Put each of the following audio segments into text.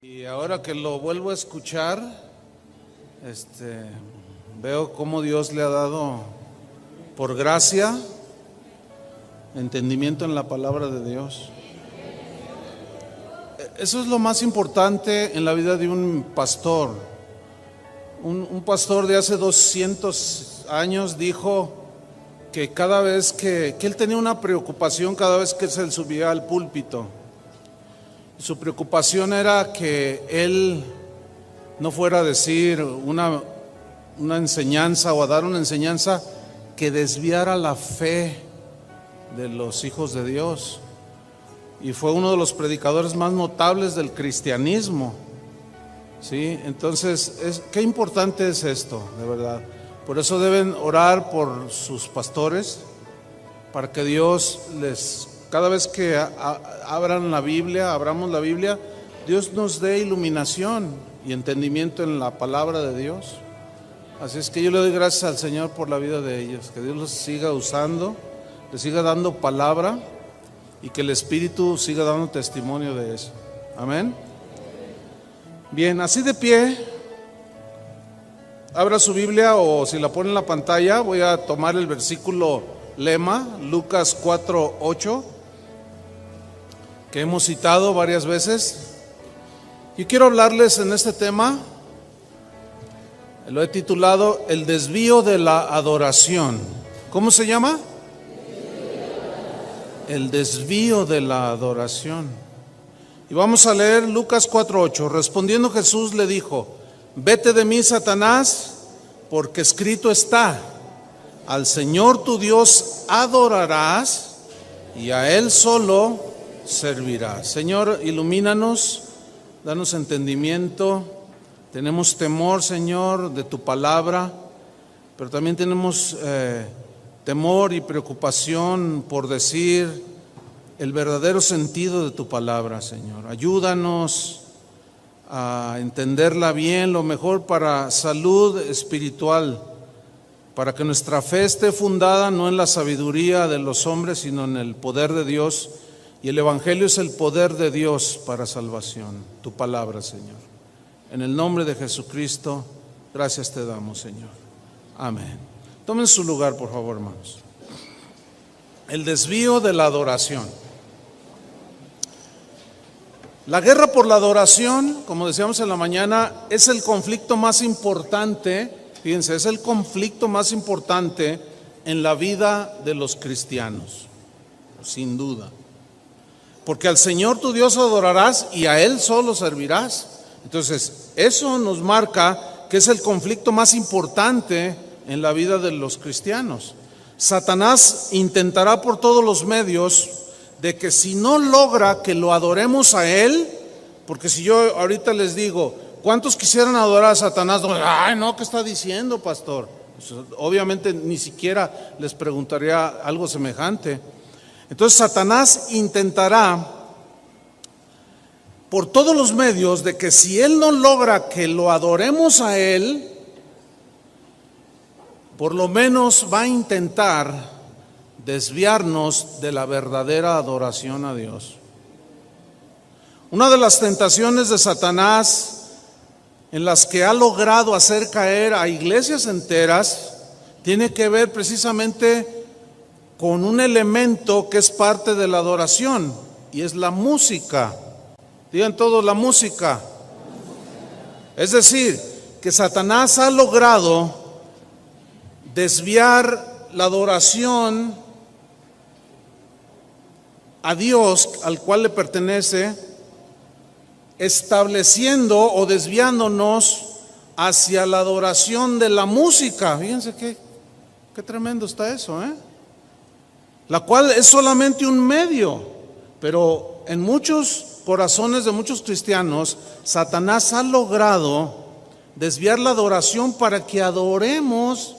Y ahora que lo vuelvo a escuchar, veo cómo Dios le ha dado, por gracia, entendimiento en la palabra de Dios. Eso es lo más importante en la vida de un pastor. Un pastor de hace 200 años dijo que cada vez que él tenía una preocupación cada vez que se subía al púlpito. Su preocupación era que él no fuera a decir una enseñanza o a dar una enseñanza que desviara la fe de los hijos de Dios. Y fue uno de los predicadores más notables del cristianismo. ¿Sí? Entonces, qué importante es esto, de verdad. Por eso deben orar por sus pastores, para que Dios cada vez que abramos la Biblia, Dios nos dé iluminación y entendimiento en la palabra de Dios. Así es que yo le doy gracias al Señor por la vida de ellos, que Dios los siga usando, les siga dando palabra y que el Espíritu siga dando testimonio de eso. Amén. Bien, así de pie, abra su Biblia o si la pone en la pantalla, voy a tomar el versículo lema, Lucas 4:8, que hemos citado varias veces. Yo quiero hablarles en este tema, lo he titulado El desvío de la adoración. ¿Cómo se llama? El desvío de la adoración. Y vamos a leer Lucas 4:8. Respondiendo Jesús le dijo: vete de mí, Satanás, porque escrito está: al Señor tu Dios adorarás y a Él solo servirás. Señor, ilumínanos, danos entendimiento. Tenemos temor, Señor, de tu palabra, pero también tenemos temor y preocupación por decir el verdadero sentido de tu palabra, Señor. Ayúdanos a entenderla bien, lo mejor para salud espiritual, para que nuestra fe esté fundada no en la sabiduría de los hombres, sino en el poder de Dios. Y el Evangelio es el poder de Dios para salvación, tu palabra, Señor. En el nombre de Jesucristo, gracias te damos, Señor. Amén. Tomen su lugar, por favor, hermanos. El desvío de la adoración. La guerra por la adoración, como decíamos en la mañana, es el conflicto más importante, fíjense, es el conflicto más importante en la vida de los cristianos, sin duda. Porque al Señor tu Dios adorarás y a Él solo servirás. Entonces, eso nos marca que es el conflicto más importante en la vida de los cristianos. Satanás intentará por todos los medios de que si no logra que lo adoremos a Él, porque si yo ahorita les digo, ¿cuántos quisieran adorar a Satanás? Ay, no, ¿qué está diciendo, pastor? Pues, obviamente ni siquiera les preguntaría algo semejante. Entonces Satanás intentará por todos los medios de que si él no logra que lo adoremos a Él, por lo menos va a intentar desviarnos de la verdadera adoración a Dios. Una de las tentaciones de Satanás en las que ha logrado hacer caer a iglesias enteras tiene que ver precisamente con un elemento que es parte de la adoración, y es la música. Digan todos, la música. Es decir, que Satanás ha logrado desviar la adoración a Dios, al cual le pertenece, estableciendo o desviándonos hacia la adoración de la música. Fíjense qué tremendo está eso, la cual es solamente un medio, pero en muchos corazones de muchos cristianos, Satanás ha logrado desviar la adoración para que adoremos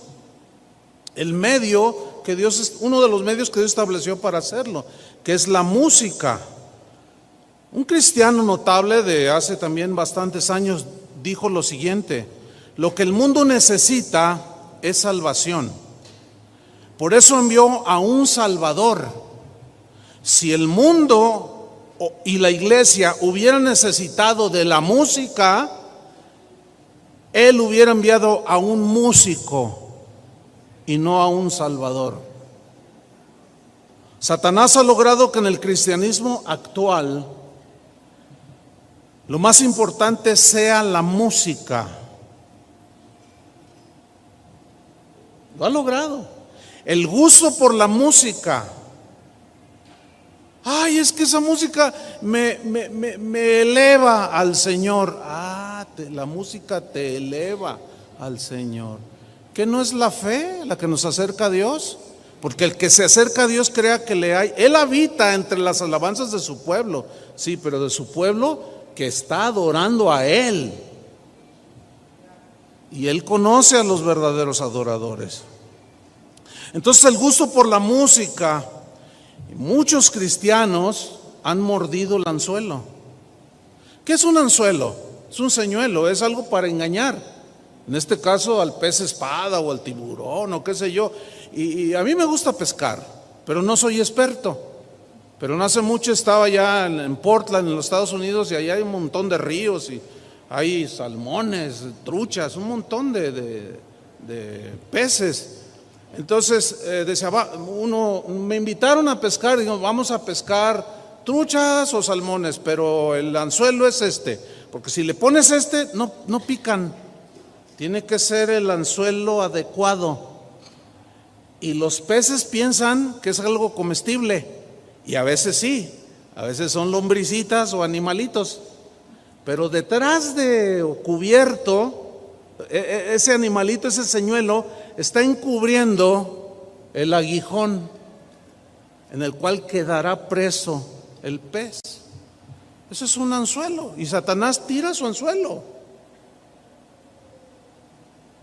el medio que Dios, uno de los medios que Dios estableció para hacerlo, que es la música. Un cristiano notable de hace también bastantes años dijo lo siguiente: lo que el mundo necesita es salvación. Por eso envió a un Salvador. Si el mundo y la iglesia hubiera necesitado de la música, Él hubiera enviado a un músico y no a un salvador. Satanás ha logrado que en el cristianismo actual lo más importante sea la música. Lo ha logrado. El gusto por la música. Ay, es que esa música me eleva al Señor. La música te eleva al Señor. ¿Qué no es la fe la que nos acerca a Dios? Porque el que se acerca a Dios crea que le hay. Él habita entre las alabanzas de su pueblo. Sí, pero de su pueblo que está adorando a Él. Y Él conoce a los verdaderos adoradores. Entonces el gusto por la música, muchos cristianos han mordido el anzuelo. ¿Qué es un anzuelo? Es un señuelo, es algo para engañar. En este caso al pez espada o al tiburón o qué sé yo. Y a mí me gusta pescar, pero no soy experto. Pero no hace mucho estaba ya en Portland, en los Estados Unidos, y allá hay un montón de ríos y hay salmones, truchas, un montón de peces. Entonces decía, me invitaron a pescar, digo, vamos a pescar truchas o salmones, pero el anzuelo es porque si le pones no pican, tiene que ser el anzuelo adecuado. Y los peces piensan que es algo comestible, y a veces sí, a veces son lombricitas o animalitos, pero detrás de cubierto, ese animalito, ese señuelo, está encubriendo el aguijón en el cual quedará preso el pez. Eso es un anzuelo, y Satanás tira su anzuelo.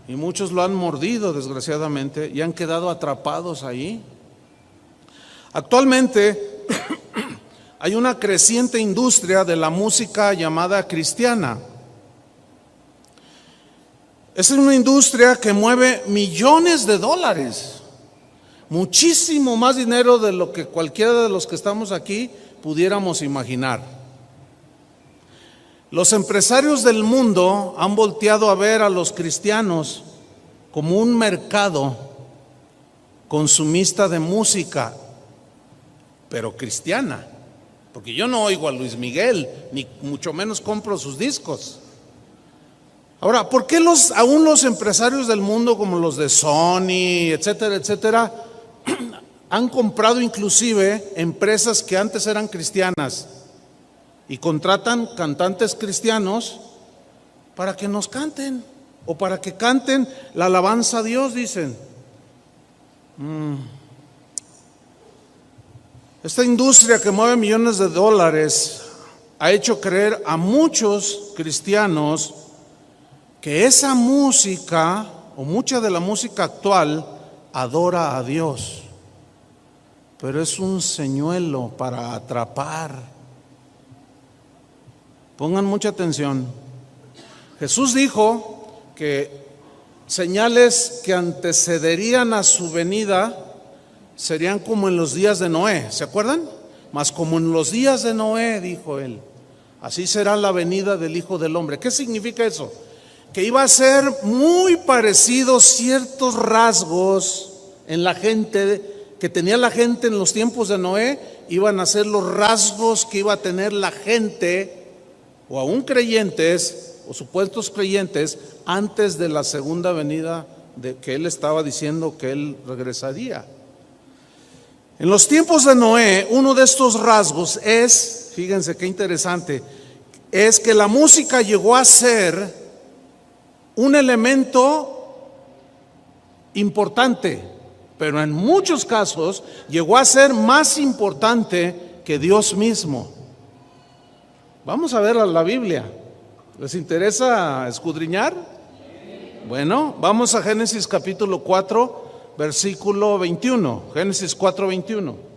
Y muchos lo han mordido, desgraciadamente, y han quedado atrapados ahí. Actualmente hay una creciente industria de la música llamada cristiana. Es una industria que mueve millones de dólares, muchísimo más dinero de lo que cualquiera de los que estamos aquí pudiéramos imaginar. Los empresarios del mundo han volteado a ver a los cristianos como un mercado consumista de música, pero cristiana, porque yo no oigo a Luis Miguel, ni mucho menos compro sus discos. Ahora, ¿por qué aún los empresarios del mundo, como los de Sony, etcétera, etcétera, han comprado inclusive empresas que antes eran cristianas y contratan cantantes cristianos para que nos canten o para que canten la alabanza a Dios, dicen? Esta industria que mueve millones de dólares ha hecho creer a muchos cristianos que esa música o mucha de la música actual adora a Dios, pero es un señuelo para atrapar. Pongan mucha atención. Jesús dijo que señales que antecederían a su venida serían como en los días de Noé, ¿se acuerdan? Mas como en los días de Noé, dijo él, así será la venida del Hijo del Hombre. ¿Qué significa eso? Que iba a ser muy parecido ciertos rasgos en la gente que tenía la gente en los tiempos de Noé, iban a ser los rasgos que iba a tener la gente, o aún creyentes o supuestos creyentes, antes de la segunda venida de que él estaba diciendo que él regresaría. En los tiempos de Noé, uno de estos rasgos es, fíjense qué interesante, es que la música llegó a ser un elemento importante, pero en muchos casos llegó a ser más importante que Dios mismo. Vamos a ver a la Biblia. ¿Les interesa escudriñar? Bueno, vamos a Génesis capítulo 4, versículo 21. Génesis 4, 21.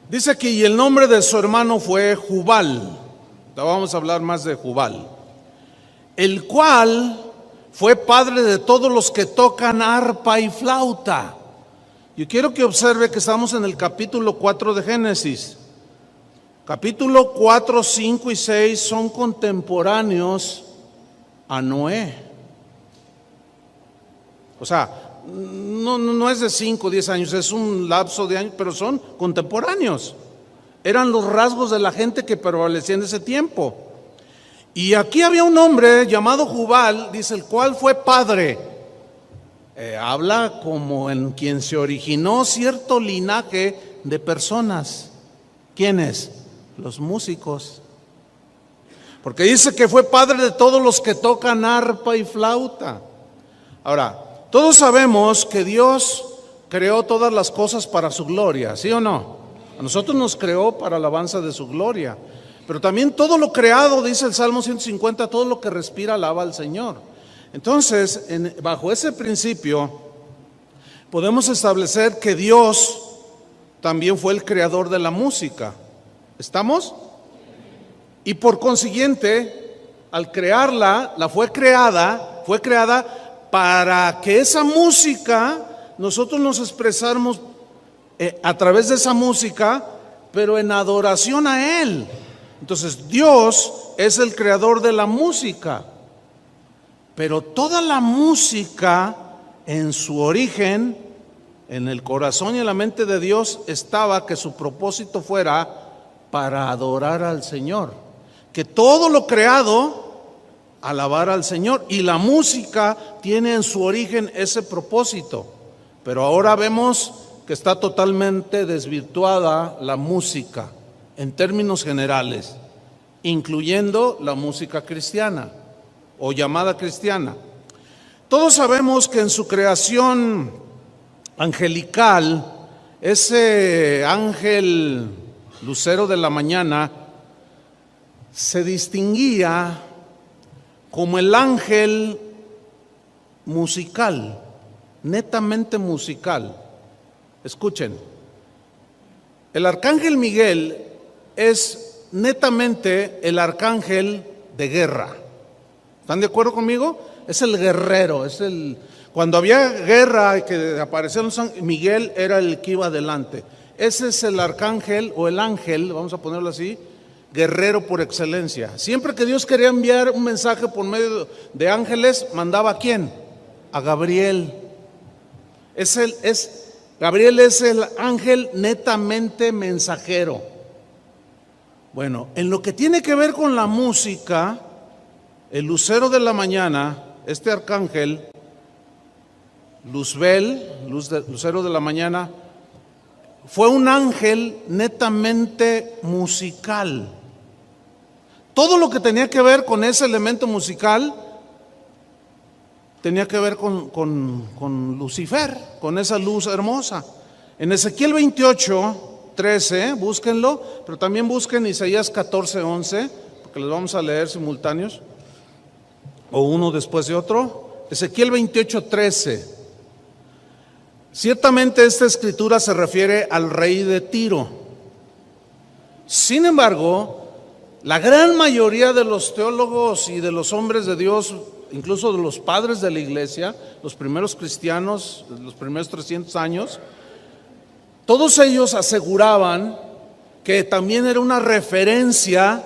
Dice aquí, y el nombre de su hermano fue Jubal. Vamos a hablar más de Jubal, el cual fue padre de todos los que tocan arpa y flauta. Yo quiero que observe que estamos en el capítulo 4 de Génesis. Capítulo 4, 5 y 6 son contemporáneos a Noé. O sea, no es de 5 o 10 años, es un lapso de años, pero son contemporáneos. Eran los rasgos de la gente que prevalecía en ese tiempo. Y aquí había un hombre llamado Jubal, dice, el cual fue padre. Habla como en quien se originó cierto linaje de personas. ¿Quiénes? Los músicos. Porque dice que fue padre de todos los que tocan arpa y flauta. Ahora, todos sabemos que Dios creó todas las cosas para su gloria, ¿sí o no? A nosotros nos creó para alabanza de su gloria. Pero también todo lo creado, dice el Salmo 150, todo lo que respira alaba al Señor. Entonces, bajo ese principio, podemos establecer que Dios también fue el creador de la música. ¿Estamos? Y por consiguiente, al crearla, fue creada para que esa música, nosotros nos expresáramos a través de esa música, pero en adoración a Él. Entonces Dios es el creador de la música, pero toda la música en su origen, en el corazón y en la mente de Dios estaba que su propósito fuera para adorar al Señor, que todo lo creado alabara al Señor, y la música tiene en su origen ese propósito. Pero ahora vemos que está totalmente desvirtuada la música en términos generales, incluyendo la música cristiana o llamada cristiana. Todos sabemos que en su creación angelical, ese ángel lucero de la mañana se distinguía como el ángel musical, netamente musical. Escuchen, el arcángel Miguel es netamente el arcángel de guerra. ¿Están de acuerdo conmigo? Es el guerrero, cuando había guerra y que aparecían los ángeles, Miguel era el que iba adelante. Ese es el arcángel o el ángel, vamos a ponerlo así, guerrero por excelencia. Siempre que Dios quería enviar un mensaje por medio de ángeles, mandaba ¿a quién? A Gabriel. Gabriel es el ángel netamente mensajero. Bueno, en lo que tiene que ver con la música, el lucero de la mañana, este arcángel, Luzbel, lucero de la mañana, fue un ángel netamente musical. Todo lo que tenía que ver con ese elemento musical tenía que ver con Lucifer, con esa luz hermosa. En Ezequiel 28, 13, búsquenlo, pero también busquen Isaías 14, 11, porque los vamos a leer simultáneos, o uno después de otro. Ezequiel 28, 13. Ciertamente esta escritura se refiere al rey de Tiro. Sin embargo, la gran mayoría de los teólogos y de los hombres de Dios, incluso de los padres de la iglesia, los primeros cristianos, los primeros 300 años, todos ellos aseguraban que también era una referencia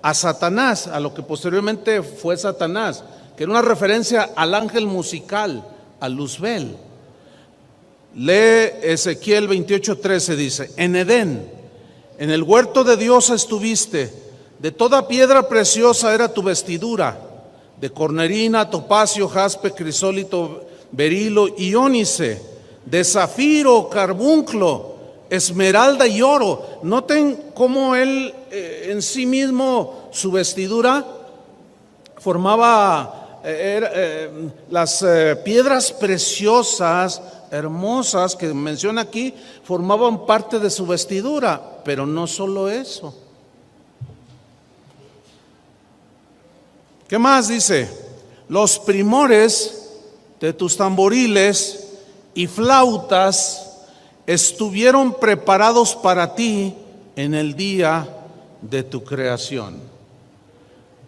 a Satanás, a lo que posteriormente fue Satanás, que era una referencia al ángel musical, a Luzbel. Lee Ezequiel 28:13, dice: en Edén, en el huerto de Dios estuviste, de toda piedra preciosa era tu vestidura, de cornerina, topacio, jaspe, crisólito, berilo y ónice, de zafiro, carbunclo, esmeralda y oro. Noten cómo él en sí mismo, su vestidura formaba las piedras preciosas, hermosas que menciona aquí, formaban parte de su vestidura. Pero no solo eso. ¿Qué más dice? Los primores de tus tamboriles y flautas estuvieron preparados para ti en el día de tu creación.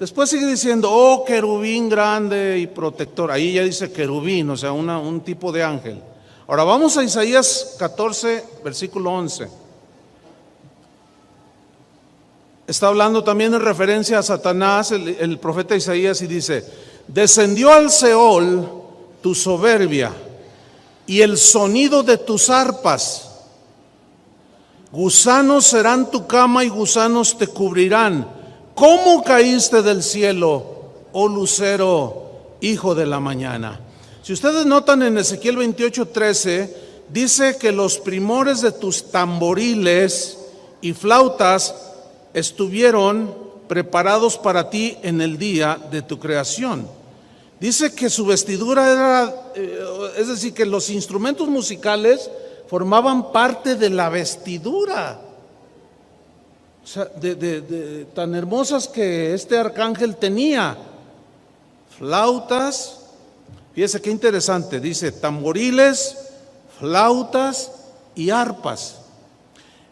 Después sigue diciendo, oh querubín grande y protector. Ahí ya dice querubín, o sea, un tipo de ángel. Ahora vamos a Isaías 14, versículo 11. Está hablando también en referencia a Satanás, el profeta Isaías, y dice, descendió al Seol tu soberbia y el sonido de tus arpas. Gusanos serán tu cama y gusanos te cubrirán. ¿Cómo caíste del cielo, oh lucero, hijo de la mañana? Si ustedes notan en Ezequiel 28:13, dice que los primores de tus tamboriles y flautas estuvieron preparados para ti en el día de tu creación. Dice que su vestidura era, es decir, que los instrumentos musicales formaban parte de la vestidura. O sea, tan hermosas que este arcángel tenía. Flautas, fíjese qué interesante, dice tamboriles, flautas y arpas.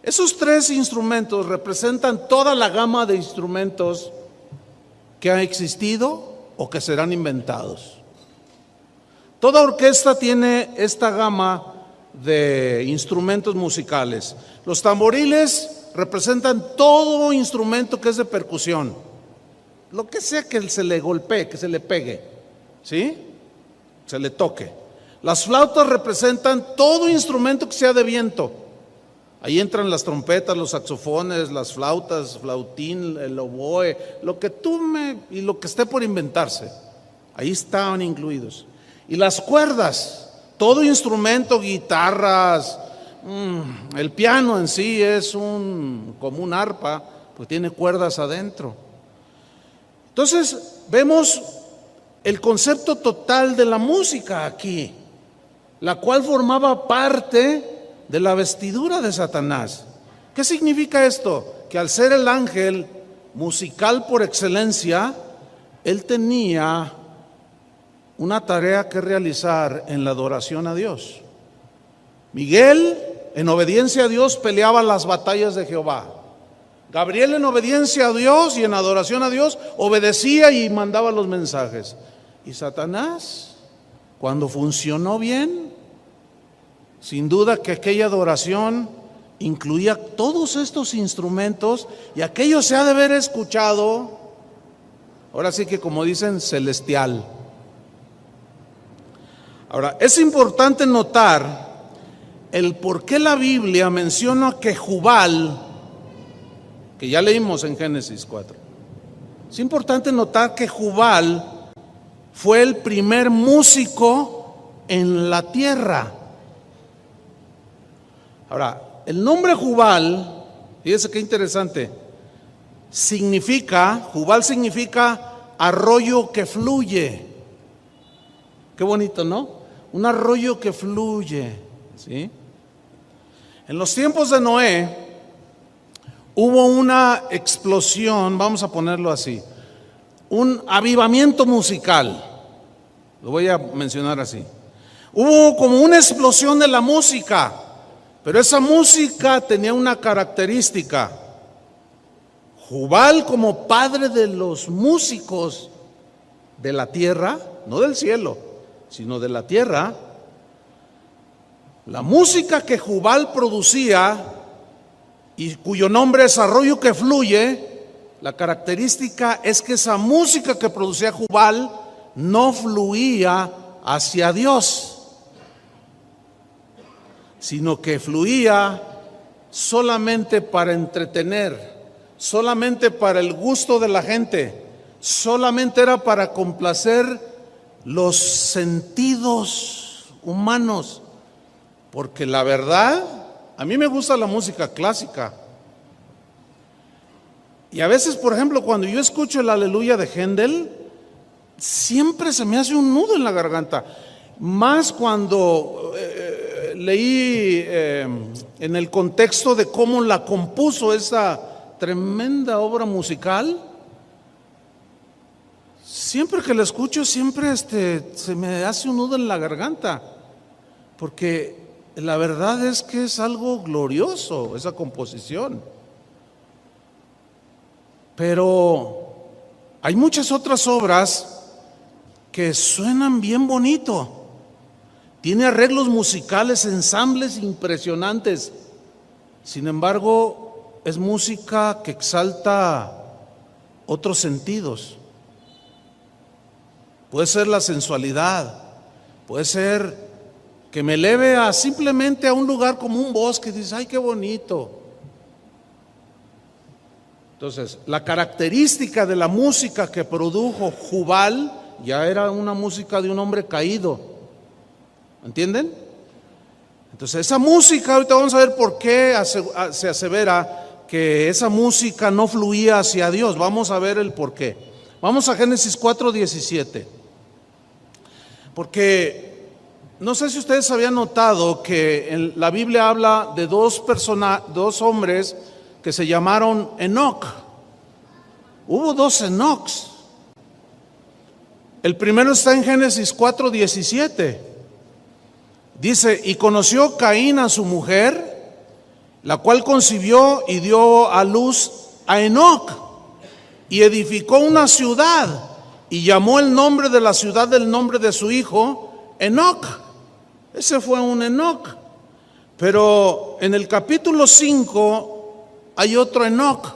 Esos tres instrumentos representan toda la gama de instrumentos que han existido o que serán inventados. Toda orquesta tiene esta gama de instrumentos musicales. Los tamboriles representan todo instrumento que es de percusión, lo que sea que se le golpee, que se le pegue, ¿sí? Se le toque. Las flautas representan todo instrumento que sea de viento. Ahí entran las trompetas, los saxofones, las flautas, flautín, el oboe, lo que y lo que esté por inventarse. Ahí estaban incluidos. Y las cuerdas, todo instrumento, guitarras, el piano en sí es como un arpa, pues tiene cuerdas adentro. Entonces vemos el concepto total de la música aquí, la cual formaba parte de la vestidura de Satanás. ¿Qué significa esto? Que al ser el ángel musical por excelencia, él tenía una tarea que realizar en la adoración a Dios. Miguel, en obediencia a Dios, peleaba las batallas de Jehová. Gabriel, en obediencia a Dios y en adoración a Dios, obedecía y mandaba los mensajes. Y Satanás, cuando funcionó bien, sin duda que aquella adoración incluía todos estos instrumentos, y aquello se ha de haber escuchado, ahora sí que como dicen, celestial. Ahora, es importante notar el por qué la Biblia menciona que Jubal, que ya leímos en Génesis 4. Es importante notar que Jubal fue el primer músico en la tierra. Ahora, el nombre Jubal, fíjese qué interesante, Jubal significa arroyo que fluye. Qué bonito, ¿no? Un arroyo que fluye, ¿sí? En los tiempos de Noé hubo una explosión, vamos a ponerlo así, un avivamiento musical, lo voy a mencionar así. Hubo como una explosión de la música, pero esa música tenía una característica. Jubal, como padre de los músicos de la tierra, no del cielo, sino de la tierra, la música que Jubal producía y cuyo nombre es arroyo que fluye, la característica es que esa música que producía Jubal no fluía hacia Dios, sino que fluía solamente para entretener, solamente para el gusto de la gente, solamente era para complacer los sentidos humanos. Porque la verdad, a mí me gusta la música clásica. Y a veces, por ejemplo, cuando yo escucho el Aleluya de Händel, siempre se me hace un nudo en la garganta. Más cuando leí en el contexto de cómo la compuso esa tremenda obra musical. Siempre que la escucho, siempre se me hace un nudo en la garganta. Porque la verdad es que es algo glorioso esa composición. Pero Hay muchas otras obras que suenan bien bonito. Tiene arreglos musicales, ensambles impresionantes. Sin embargo, es música que exalta otros sentidos. Puede ser la sensualidad, puede ser que me eleve a simplemente a un lugar como un bosque y dices, ay, qué bonito. Entonces, la característica de la música que produjo Jubal ya era una música de un hombre caído. ¿Entienden? Entonces, esa música, ahorita vamos a ver por qué se asevera que esa música no fluía hacia Dios. Vamos a ver el por qué. Vamos a Génesis 4:17. Porque no sé si ustedes habían notado que en la Biblia habla de dos hombres que se llamaron Enoc. Hubo dos Enocs. El primero está en Génesis 4:17. Dice, y conoció Caín a su mujer, la cual concibió y dio a luz a Enoc, y edificó una ciudad, y llamó el nombre de la ciudad del nombre de su hijo, Enoc. Ese fue un Enoc. Pero en el capítulo 5 hay otro Enoc,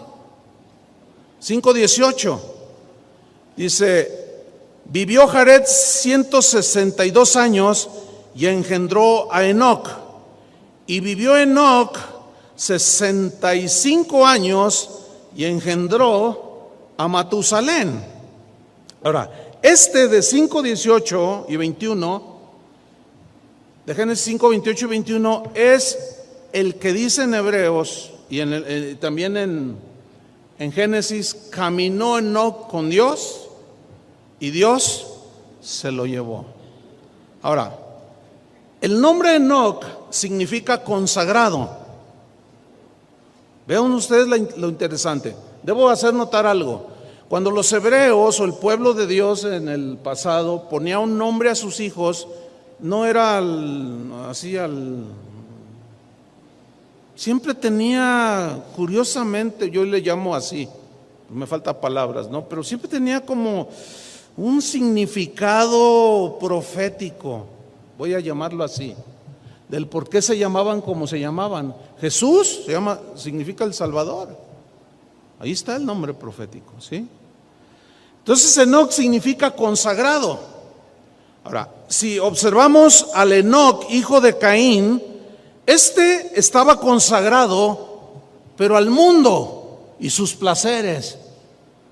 5:18. Dice, vivió Jared 162 años y engendró a Enoc. Y vivió Enoc 65 años y engendró a Matusalén. Ahora, este de 5:18 y 21, de Génesis 5:28 y 21, es el que dice en Hebreos y también en Génesis, caminó Enoc con Dios y Dios se lo llevó. Ahora, el nombre Enoc significa consagrado. Vean ustedes lo interesante. Debo hacer notar algo. Cuando los hebreos o el pueblo de Dios en el pasado ponía un nombre a sus hijos, no era siempre tenía, curiosamente, yo le llamo así, me faltan palabras, ¿no? Pero siempre tenía como un significado profético, voy a llamarlo así, del por qué se llamaban como se llamaban. Jesús significa el Salvador. Ahí está el nombre profético, ¿sí? Entonces Enoc significa consagrado. Ahora, si observamos al Enoc, hijo de Caín, este estaba consagrado, pero al mundo y sus placeres,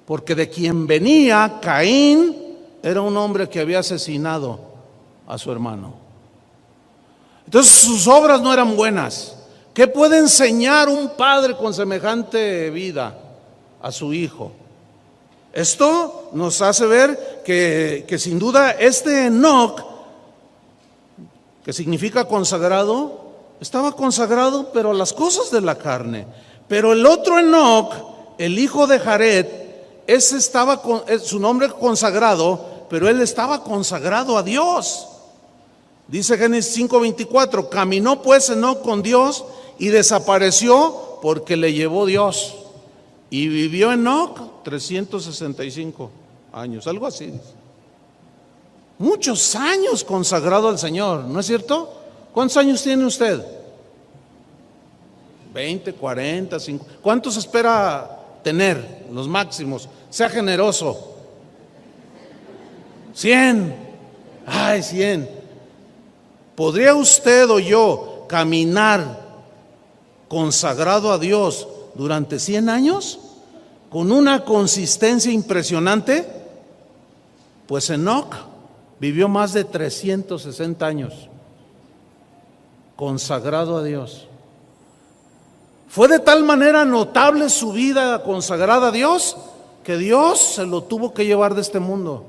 porque de quien venía Caín era un hombre que había asesinado a su hermano. Entonces sus obras no eran buenas. ¿Qué puede enseñar un padre con semejante vida a su hijo? Esto nos hace ver que sin duda este Enoc, que significa consagrado, estaba consagrado pero a las cosas de la carne. Pero el otro Enoc, el hijo de Jared, ese estaba su nombre consagrado, pero él estaba consagrado a Dios. Dice Génesis 5:24, caminó pues Enoc con Dios y desapareció porque le llevó Dios. Y vivió Enoc 365 años, algo así dice. Muchos años consagrado al Señor, ¿no es cierto? ¿Cuántos años tiene usted? 20, 40, 50. ¿Cuántos espera tener? Los máximos. Sea generoso. 100. Ay, 100. ¿Podría usted o yo caminar consagrado a Dios durante 100 años con una consistencia impresionante? Pues Enoc vivió más de 360 años consagrado a Dios. Fue de tal manera notable su vida consagrada a Dios que Dios se lo tuvo que llevar de este mundo.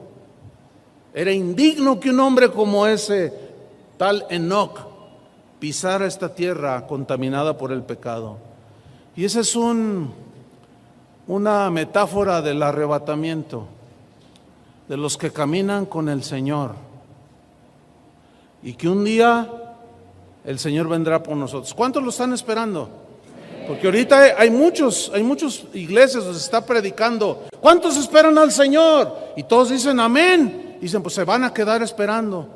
Era indigno que un hombre como ese tal Enoc pisara esta tierra contaminada por el pecado. Y esa es una metáfora del arrebatamiento de los que caminan con el Señor, y que un día el Señor vendrá por nosotros. ¿Cuántos lo están esperando? Porque ahorita hay muchas iglesias donde se está predicando. ¿Cuántos esperan al Señor? Y todos dicen amén. Dicen, pues se van a quedar esperando.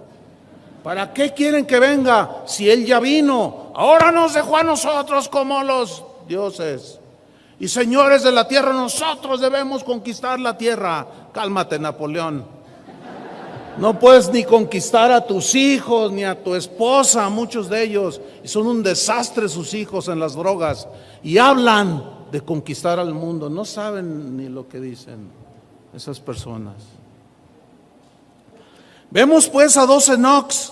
¿Para qué quieren que venga si Él ya vino? Ahora nos dejó a nosotros como los dioses y señores de la tierra. Nosotros debemos conquistar la tierra. Cálmate, Napoleón. No puedes ni conquistar a tus hijos ni a tu esposa, muchos de ellos, y son un desastre sus hijos en las drogas, y hablan de conquistar al mundo. No saben ni lo que dicen esas personas. Vemos pues a dos Enocs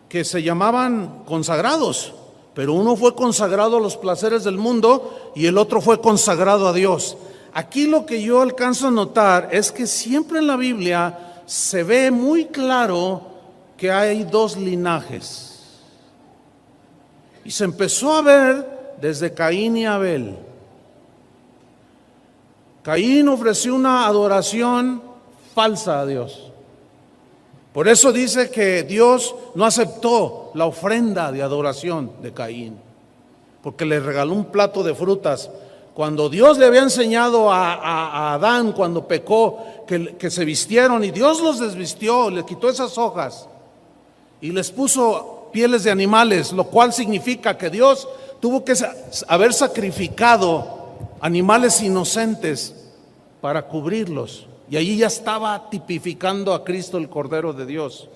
que se llamaban consagrados, pero uno fue consagrado a los placeres del mundo y el otro fue consagrado a Dios. Aquí lo que yo alcanzo a notar es que siempre en la Biblia se ve muy claro que hay dos linajes. Y se empezó a ver desde Caín y Abel. Caín ofreció una adoración falsa a Dios. Por eso dice que Dios no aceptó la ofrenda de adoración de Caín, porque le regaló un plato de frutas. Cuando Dios le había enseñado a Adán cuando pecó que se vistieron, y Dios los desvistió, le quitó esas hojas y les puso pieles de animales, lo cual significa que Dios tuvo que haber sacrificado animales inocentes para cubrirlos, y allí ya estaba tipificando a Cristo, el Cordero de Dios.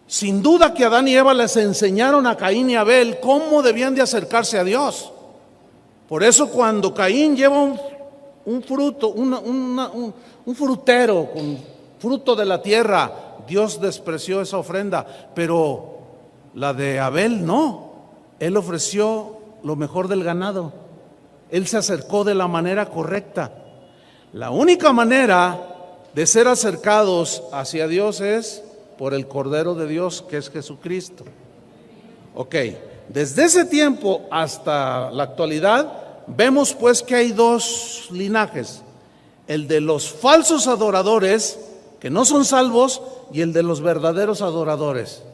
Sin duda que Adán y Eva les enseñaron a Caín y Abel cómo debían de acercarse a Dios. Por eso cuando Caín lleva un fruto, un frutero con fruto de la tierra, Dios despreció esa ofrenda, pero la de Abel no. Él ofreció lo mejor del ganado. Él se acercó de la manera correcta. La única manera de ser acercados hacia Dios es por el Cordero de Dios, que es Jesucristo. Ok, desde ese tiempo hasta la actualidad, vemos pues que hay dos linajes: el de los falsos adoradores, que no son salvos, y el de los verdaderos adoradores.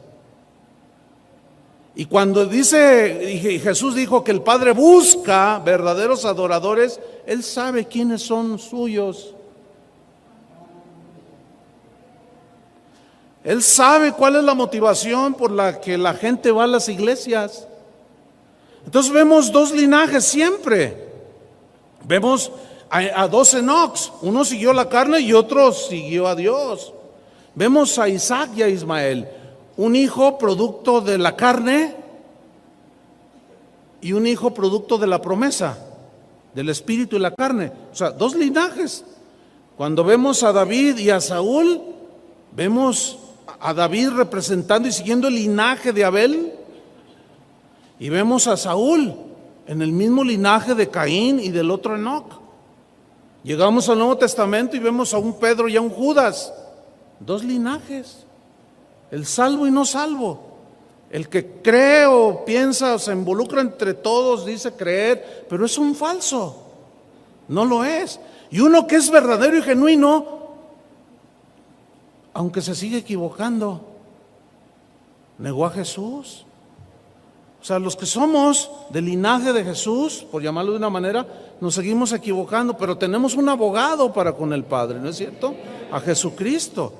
Y cuando y Jesús dijo que el Padre busca verdaderos adoradores, Él sabe quiénes son suyos. Él sabe cuál es la motivación por la que la gente va a las iglesias. Entonces vemos dos linajes siempre. Vemos a dos Enocs, uno siguió la carne y otro siguió a Dios. Vemos a Isaac y a Ismael, un hijo producto de la carne y un hijo producto de la promesa, del espíritu y la carne. O sea, dos linajes. Cuando vemos a David y a Saúl, vemos a David representando y siguiendo el linaje de Abel, y vemos a Saúl en el mismo linaje de Caín y del otro Enoc. Llegamos al Nuevo Testamento y vemos a un Pedro y a un Judas, dos linajes, el salvo y no salvo. El que cree o piensa o se involucra entre todos, dice creer, pero es un falso, no lo es. Y uno que es verdadero y genuino, aunque se sigue equivocando, negó a Jesús. O sea, los que somos del linaje de Jesús, por llamarlo de una manera, nos seguimos equivocando, pero tenemos un abogado para con el Padre, ¿no es cierto? A Jesucristo.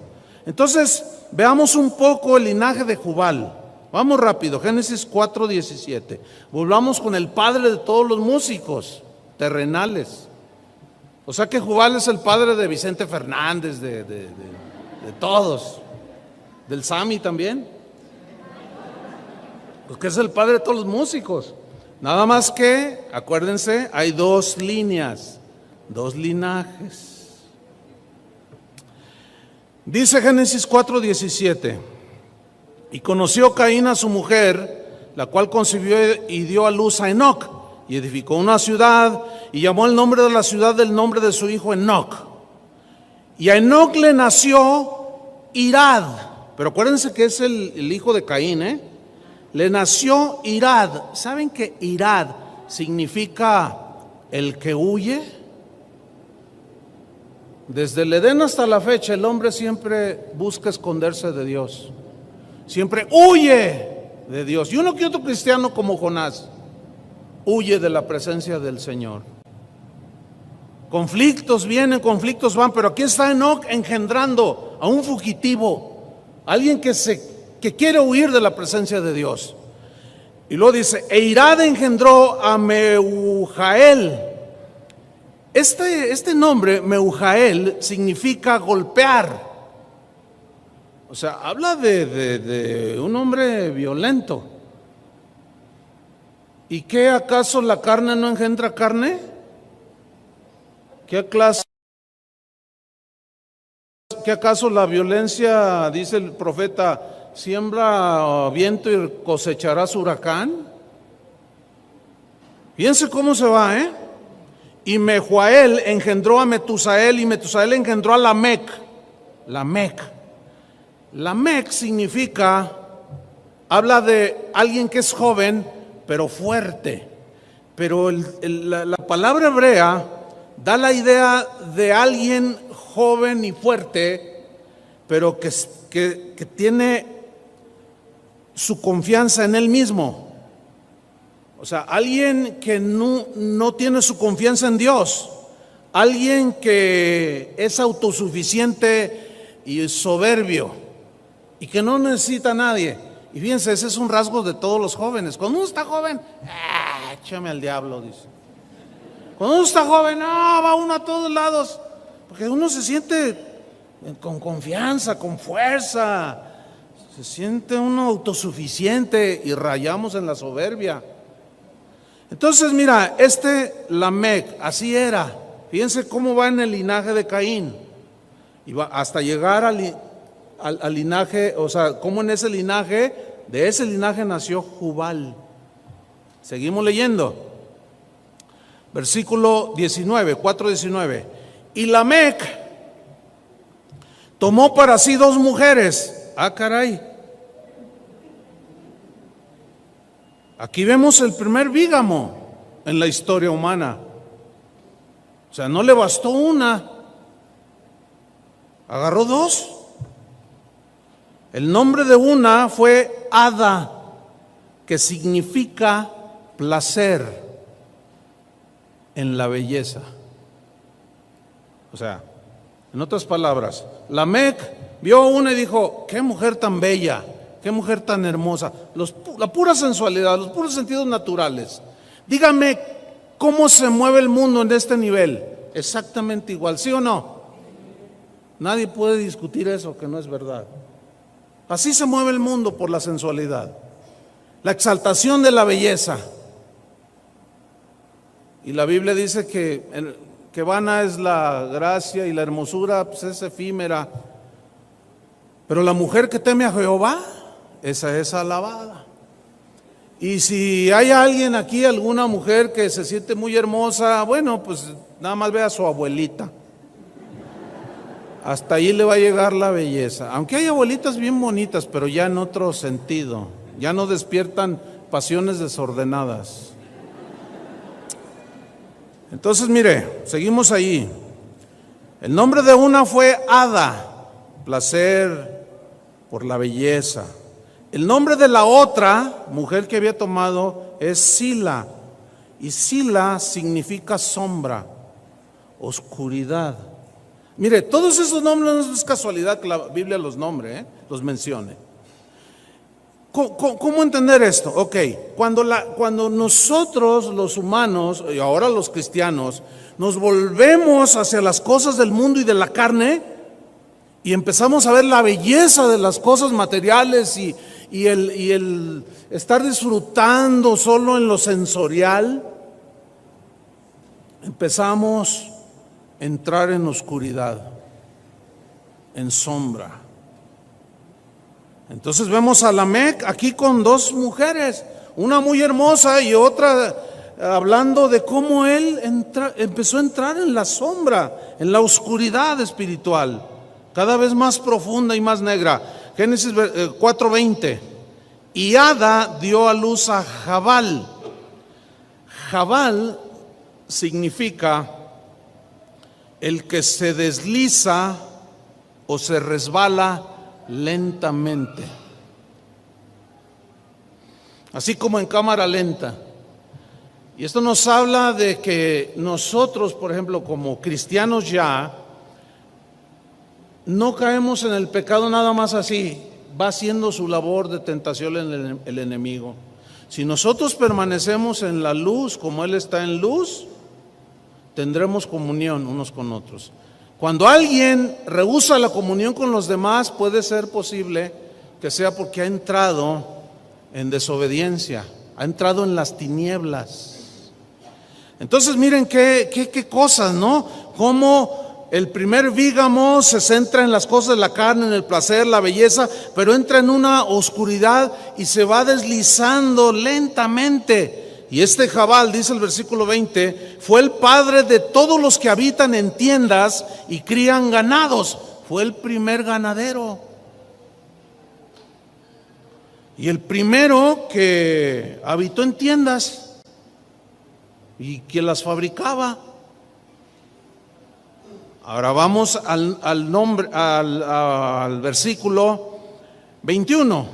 Entonces, veamos un poco el linaje de Jubal. Vamos rápido, Génesis 4:17. Volvamos con el padre de todos los músicos terrenales. O sea que Jubal es el padre de Vicente Fernández, de todos, del Sammy también, porque es el padre de todos los músicos. Nada más que, acuérdense, hay dos líneas, dos linajes. Dice Génesis 4:17: y conoció Caín a su mujer, la cual concibió y dio a luz a Enoc, y edificó una ciudad, y llamó el nombre de la ciudad del nombre de su hijo Enoc. Y a Enoc le nació Irad, pero acuérdense que es el hijo de Caín, Le nació Irad. ¿Saben que Irad significa el que huye? Desde el Edén hasta la fecha, el hombre siempre busca esconderse de Dios, siempre huye de Dios. Y uno que otro cristiano como Jonás, huye de la presencia del Señor. Conflictos vienen, conflictos van, pero aquí está Enoc engendrando a un fugitivo, alguien que quiere huir de la presencia de Dios. Y luego dice, e Irad engendró a Meujael. Este nombre, Meujael, significa golpear. O sea, habla de un hombre violento. ¿Y qué acaso la carne no engendra carne? ¿Qué acaso la violencia, dice el profeta, siembra viento y cosecharás huracán? Fíjense cómo se va, Y Mehujael engendró a Metusael, y Metusael engendró a Lamec. Lamec significa, habla de alguien que es joven, pero fuerte. Pero la palabra hebrea da la idea de alguien joven y fuerte, pero que tiene su confianza en él mismo. O sea, alguien que no tiene su confianza en Dios, alguien que es autosuficiente y soberbio y que no necesita a nadie. Y fíjense, ese es un rasgo de todos los jóvenes. Cuando uno está joven, échame al diablo, dice. Cuando uno está joven, va uno a todos lados, porque uno se siente con confianza, con fuerza, se siente uno autosuficiente y rayamos en la soberbia. Entonces mira, Lamec, así era. Fíjense cómo va en el linaje de Caín, y va hasta llegar al linaje, o sea, cómo en ese linaje, de ese linaje nació Jubal. Seguimos leyendo. Versículo 19, 4:19. Y Lamec tomó para sí 2 mujeres. Caray. Aquí vemos el primer bígamo en la historia humana. O sea, no le bastó una, agarró 2. El nombre de una fue Ada, que significa placer en la belleza. O sea, en otras palabras, Lamec vio una y dijo, qué mujer tan bella, qué mujer tan hermosa, la pura sensualidad, los puros sentidos naturales. Dígame, ¿cómo se mueve el mundo en este nivel? Exactamente igual, ¿sí o no? Nadie puede discutir eso, que no es verdad. Así se mueve el mundo, por la sensualidad, la exaltación de la belleza. Y la Biblia dice que vana es la gracia y la hermosura, pues es efímera. Pero la mujer que teme a Jehová, esa es alabada. Y si hay alguien aquí, alguna mujer que se siente muy hermosa, bueno, pues nada más ve a su abuelita. Hasta ahí le va a llegar la belleza. Aunque hay abuelitas bien bonitas, pero ya en otro sentido. Ya no despiertan pasiones desordenadas. Entonces, mire, seguimos ahí. El nombre de una fue Ada, placer por la belleza. El nombre de la otra mujer que había tomado es Sila. Y Sila significa sombra, oscuridad. Mire, todos esos nombres no es casualidad que la Biblia los nombre, los mencione. ¿Cómo entender esto? Ok, cuando nosotros los humanos, y ahora los cristianos, nos volvemos hacia las cosas del mundo y de la carne, y empezamos a ver la belleza de las cosas materiales y el estar disfrutando solo en lo sensorial, empezamos a entrar en oscuridad, en sombra. Entonces vemos a Lamec aquí con 2 mujeres, una muy hermosa y otra hablando de cómo él empezó a entrar en la sombra, en la oscuridad espiritual, cada vez más profunda y más negra. Génesis 4:20. Y Ada dio a luz a Jabal. Jabal significa el que se desliza o se resbala lentamente, así como en cámara lenta. Y esto nos habla de que nosotros, por ejemplo, como cristianos ya, no caemos en el pecado nada más así, va haciendo su labor de tentación el enemigo. Si nosotros permanecemos en la luz como Él está en luz, tendremos comunión unos con otros. Cuando alguien rehúsa la comunión con los demás, puede ser posible que sea porque ha entrado en desobediencia, ha entrado en las tinieblas. Entonces miren qué cosas, ¿no? Cómo el primer vígamo se centra en las cosas de la carne, en el placer, la belleza, pero entra en una oscuridad y se va deslizando lentamente. Y este Jabal, dice el versículo 20, fue el padre de todos los que habitan en tiendas y crían ganados. Fue el primer ganadero. Y el primero que habitó en tiendas y que las fabricaba. Ahora vamos al versículo 21.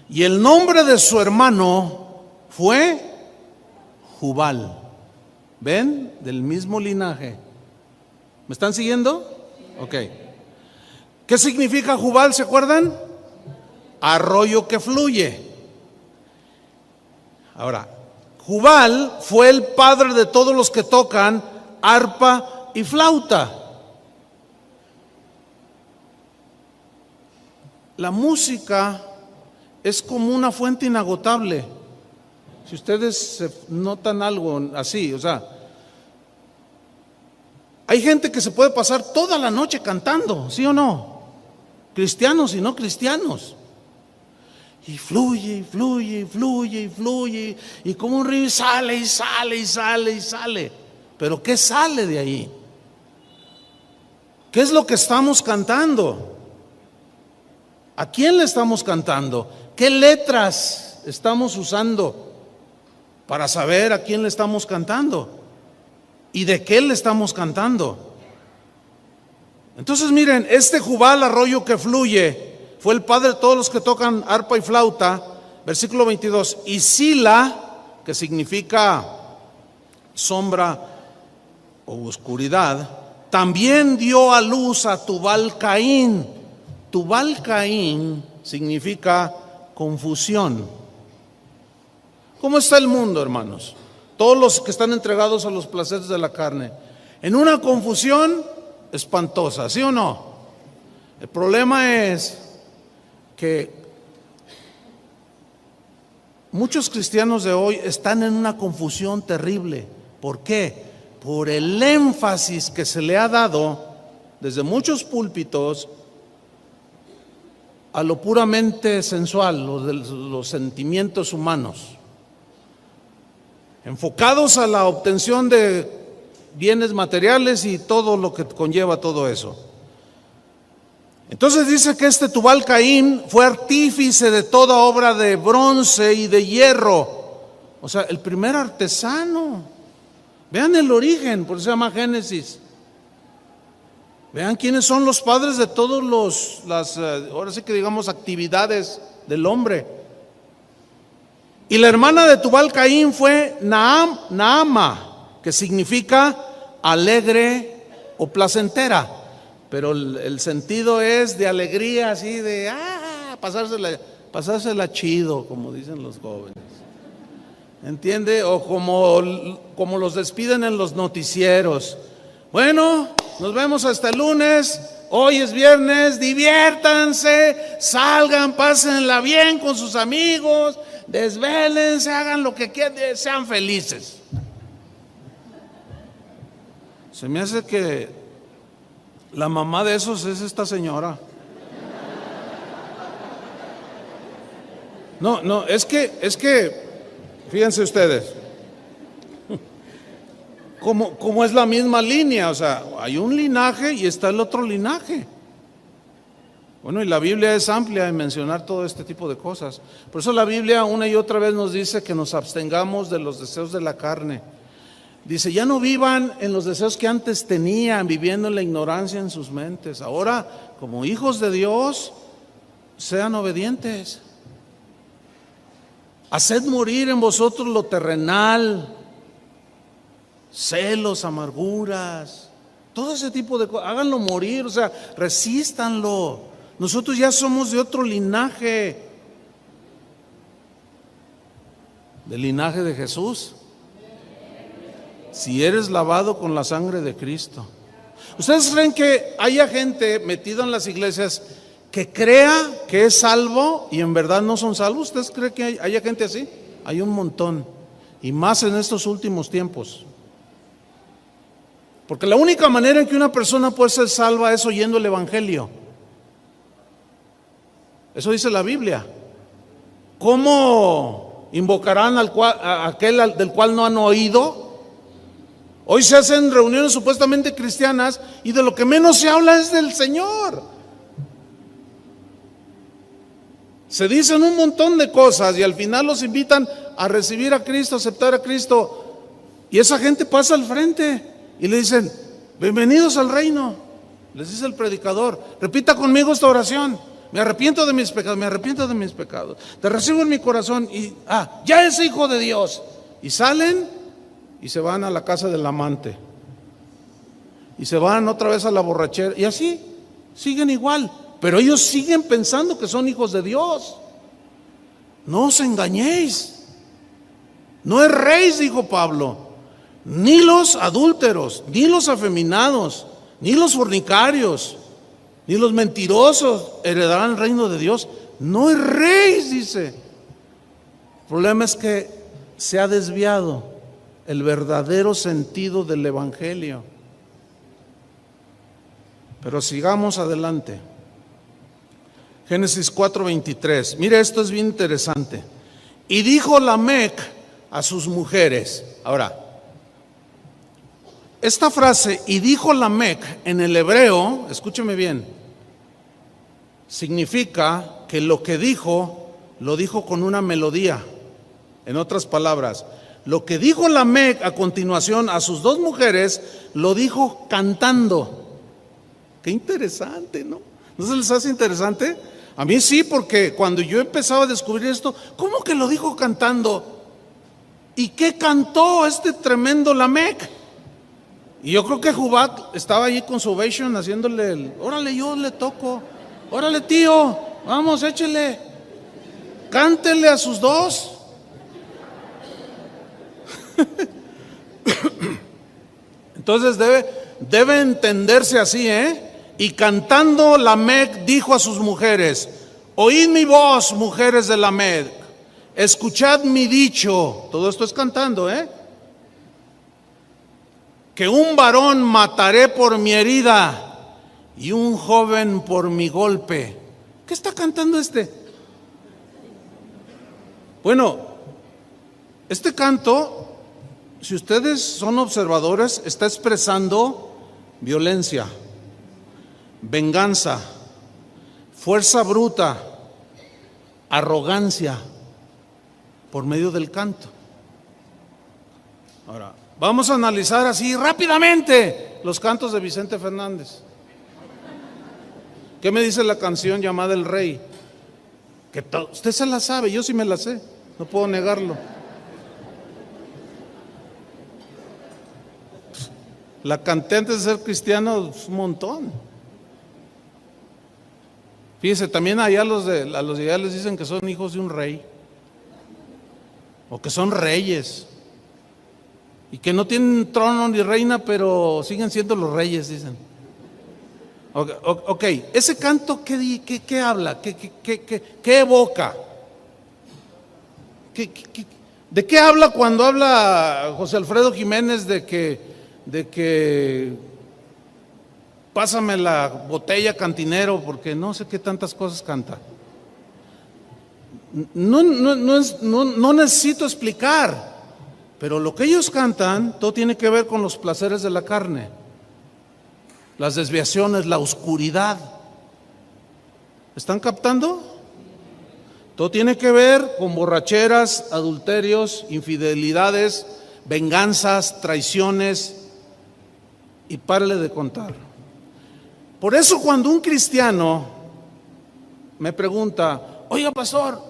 Y el nombre de su hermano fue Jubal. ¿Ven? Del mismo linaje. ¿Me están siguiendo? Ok. ¿Qué significa Jubal? ¿Se acuerdan? Arroyo que fluye. Ahora, Jubal fue el padre de todos los que tocan arpa y flauta. La música es como una fuente inagotable. Si ustedes notan algo así, o sea, hay gente que se puede pasar toda la noche cantando, ¿sí o no? Cristianos y no cristianos. Y fluye, y fluye, y fluye, y fluye, y como un río sale, y sale, y sale, y sale. Pero ¿qué sale de ahí? ¿Qué es lo que estamos cantando? ¿A quién le estamos cantando? ¿Qué letras estamos usando para saber a quién le estamos cantando? ¿Y de qué le estamos cantando? Entonces miren, este Jubal, arroyo que fluye, fue el padre de todos los que tocan arpa y flauta. Versículo 22. Y Sila, que significa sombra o oscuridad, también dio a luz a Tubal Caín. Tubal Caín significa confusión. ¿Cómo está el mundo, hermanos? Todos los que están entregados a los placeres de la carne, en una confusión espantosa, ¿sí o no? El problema es que muchos cristianos de hoy están en una confusión terrible. ¿Por qué? Por el énfasis que se le ha dado desde muchos púlpitos a lo puramente sensual, los sentimientos humanos, enfocados a la obtención de bienes materiales y todo lo que conlleva todo eso. Entonces dice que este Tubal Caín fue artífice de toda obra de bronce y de hierro. O sea, el primer artesano. Vean el origen, por eso se llama Génesis. Vean quiénes son los padres de todos ahora sí que digamos actividades del hombre. Y la hermana de Tubal Caín fue Naama, que significa alegre o placentera. Pero el sentido es de alegría, así de pasársela chido, como dicen los jóvenes. ¿Entiende? O como los despiden en los noticieros. Bueno, nos vemos hasta el lunes. Hoy es viernes, diviértanse, salgan, pásenla bien con sus amigos, desvélense, hagan lo que quieran, sean felices. Se me hace que la mamá de esos es esta señora. No, es que, fíjense ustedes, como es la misma línea, o sea, hay un linaje y está el otro linaje. Bueno, y la Biblia es amplia en mencionar todo este tipo de cosas. Por eso la Biblia una y otra vez nos dice que nos abstengamos de los deseos de la carne. Dice, ya no vivan en los deseos que antes tenían, viviendo en la ignorancia en sus mentes. Ahora, como hijos de Dios, sean obedientes. Haced morir en vosotros lo terrenal, celos, amarguras, todo ese tipo de cosas. Háganlo morir, o sea, resístanlo. Nosotros ya somos de otro linaje, del linaje de Jesús. Si eres lavado con la sangre de Cristo. ¿Ustedes creen que haya gente metida en las iglesias que crea que es salvo y en verdad no son salvos? ¿Ustedes creen que haya gente así? Hay un montón, y más en estos últimos tiempos. Porque la única manera en que una persona puede ser salva es oyendo el evangelio. Eso dice la Biblia. ¿Cómo invocarán a aquel del cual no han oído? Hoy se hacen reuniones supuestamente cristianas y de lo que menos se habla es del Señor. Se dicen un montón de cosas y al final los invitan a recibir a Cristo, a aceptar a Cristo, y esa gente pasa al frente y le dicen: bienvenidos al reino. Les dice el predicador: repita conmigo esta oración: me arrepiento de mis pecados, me arrepiento de mis pecados, te recibo en mi corazón y ya es hijo de Dios. Y salen y se van a la casa del amante y se van otra vez a la borrachera, y así siguen igual, pero ellos siguen pensando que son hijos de Dios. No os engañéis, no erréis, dijo Pablo. Ni los adúlteros, ni los afeminados, ni los fornicarios, ni los mentirosos heredarán el reino de Dios. No erréis, dice. El problema es que se ha desviado el verdadero sentido del evangelio. Pero sigamos adelante. Génesis 4:23. Mire, esto es bien interesante. Y dijo Lamec a sus mujeres. Ahora, esta frase, y dijo Lamec, en el hebreo, escúcheme bien, significa que lo que dijo, lo dijo con una melodía. En otras palabras, lo que dijo Lamec a continuación a sus dos mujeres, lo dijo cantando. Qué interesante, ¿no? ¿No se les hace interesante? A mí sí, porque cuando yo empezaba a descubrir esto, ¿cómo que lo dijo cantando? ¿Y qué cantó este tremendo Lamec? Y yo creo que Jubat estaba allí con su ovation haciéndole órale, yo le toco, órale tío, vamos, échele, cántele a sus dos. Entonces debe entenderse así, Y cantando Lamec dijo a sus mujeres: oíd mi voz, mujeres de Lamec, escuchad mi dicho. Todo esto es cantando, que un varón mataré por mi herida y un joven por mi golpe. ¿Qué está cantando este? Bueno, este canto, si ustedes son observadores, está expresando violencia, venganza, fuerza bruta, arrogancia, por medio del canto. Ahora, vamos a analizar así rápidamente los cantos de Vicente Fernández. ¿Qué me dice la canción llamada El Rey? Que usted se la sabe, yo sí me la sé, no puedo negarlo. La canté antes de ser cristiano un montón. Fíjese, también allá a los de allá les dicen que son hijos de un rey, o que son reyes, y que no tienen trono ni reina, pero siguen siendo los reyes, dicen. Ok, ese canto, ¿qué habla? ¿Qué evoca? ¿De qué habla cuando habla José Alfredo Jiménez de que pásame la botella, cantinero, porque no sé qué tantas cosas canta? No necesito explicar, pero lo que ellos cantan, todo tiene que ver con los placeres de la carne, las desviaciones, la oscuridad. ¿Están captando? Todo tiene que ver con borracheras, adulterios, infidelidades, venganzas, traiciones, y párale de contar. Por eso cuando un cristiano me pregunta: oiga pastor,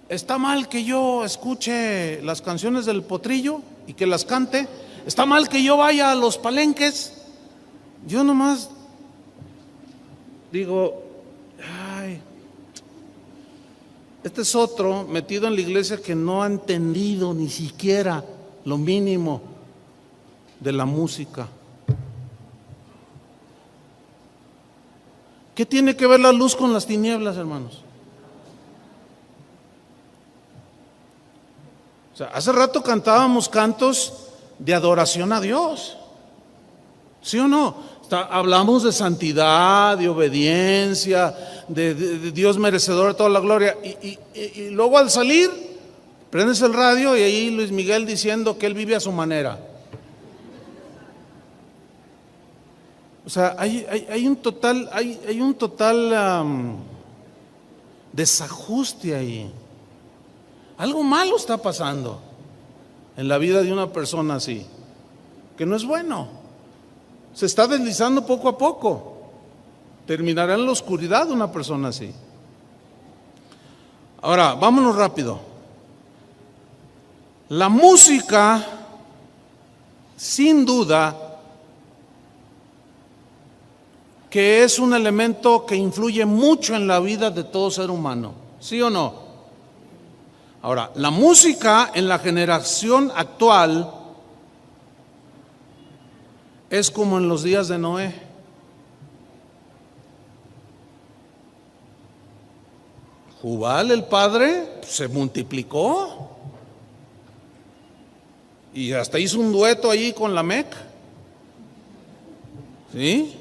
¿Está mal que yo escuche las canciones del Potrillo y que las cante? ¿Está mal que yo vaya a los palenques? Yo nomás digo, ay, este es otro metido en la iglesia que no ha entendido ni siquiera lo mínimo de la música. ¿Qué tiene que ver la luz con las tinieblas, hermanos? O sea, hace rato cantábamos cantos de adoración a Dios, ¿sí o no? Hablamos de santidad, de obediencia, de Dios merecedor de toda la gloria. Y luego al salir, prendes el radio y ahí Luis Miguel diciendo que él vive a su manera. O sea, hay un total desajuste ahí. Algo malo está pasando en la vida de una persona así, que no es bueno. Se está deslizando poco a poco. Terminará en la oscuridad una persona así. Ahora, vámonos rápido. La música, sin duda, que es un elemento que influye mucho en la vida de todo ser humano, ¿sí o no? Ahora, la música en la generación actual es como en los días de Noé. Jubal, el padre, se multiplicó y hasta hizo un dueto allí con Lamec. ¿Sí?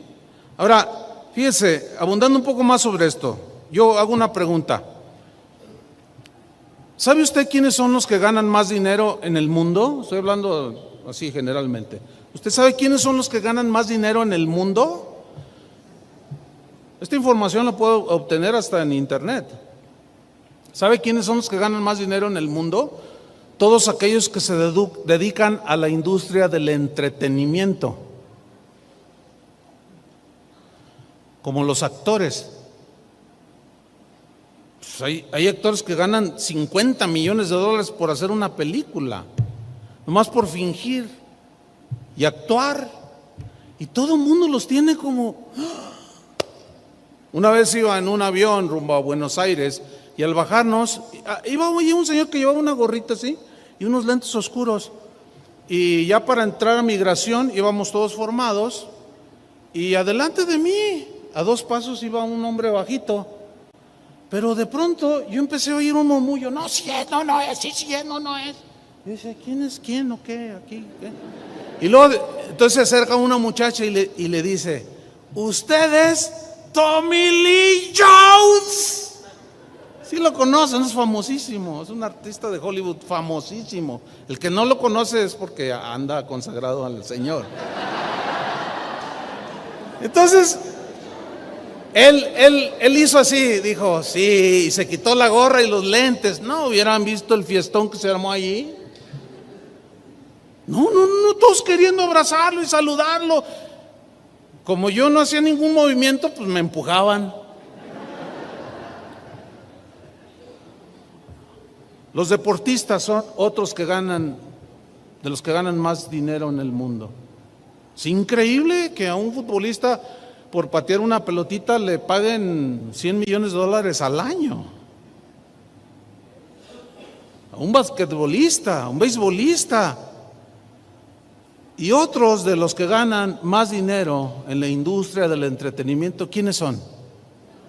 Ahora, fíjese, abundando un poco más sobre esto, yo hago una pregunta. ¿Sabe usted quiénes son los que ganan más dinero en el mundo? Estoy hablando así generalmente. ¿Usted sabe quiénes son los que ganan más dinero en el mundo? Esta información la puedo obtener hasta en internet. ¿Sabe quiénes son los que ganan más dinero en el mundo? Todos aquellos que se dedican a la industria del entretenimiento, como los actores. Pues hay actores que ganan 50 millones de dólares por hacer una película, nomás por fingir y actuar, y todo el mundo los tiene como... Una vez iba en un avión rumbo a Buenos Aires y al bajarnos iba un señor que llevaba una gorrita así y unos lentes oscuros, y ya para entrar a migración íbamos todos formados, y adelante de mí a 2 pasos iba un hombre bajito, pero de pronto yo empecé a oír un murmullo: no, sí es, no es, sí es, no es. Y dice: ¿quién es quién o qué? Aquí, ¿qué? Y luego entonces se acerca una muchacha y le dice: ¿usted es Tommy Lee Jones? Sí lo conocen, es famosísimo, es un artista de Hollywood famosísimo. El que no lo conoce es porque anda consagrado al Señor. Entonces él hizo así, dijo sí, y se quitó la gorra y los lentes. No hubieran visto el fiestón que se armó allí. No, todos queriendo abrazarlo y saludarlo. Como yo no hacía ningún movimiento, pues me empujaban. Los deportistas son otros que ganan, de los que ganan más dinero en el mundo. Es increíble que a un futbolista por patear una pelotita le paguen 100 millones de dólares al año. A un basquetbolista, a un beisbolista. Y otros de los que ganan más dinero en la industria del entretenimiento, ¿quiénes son?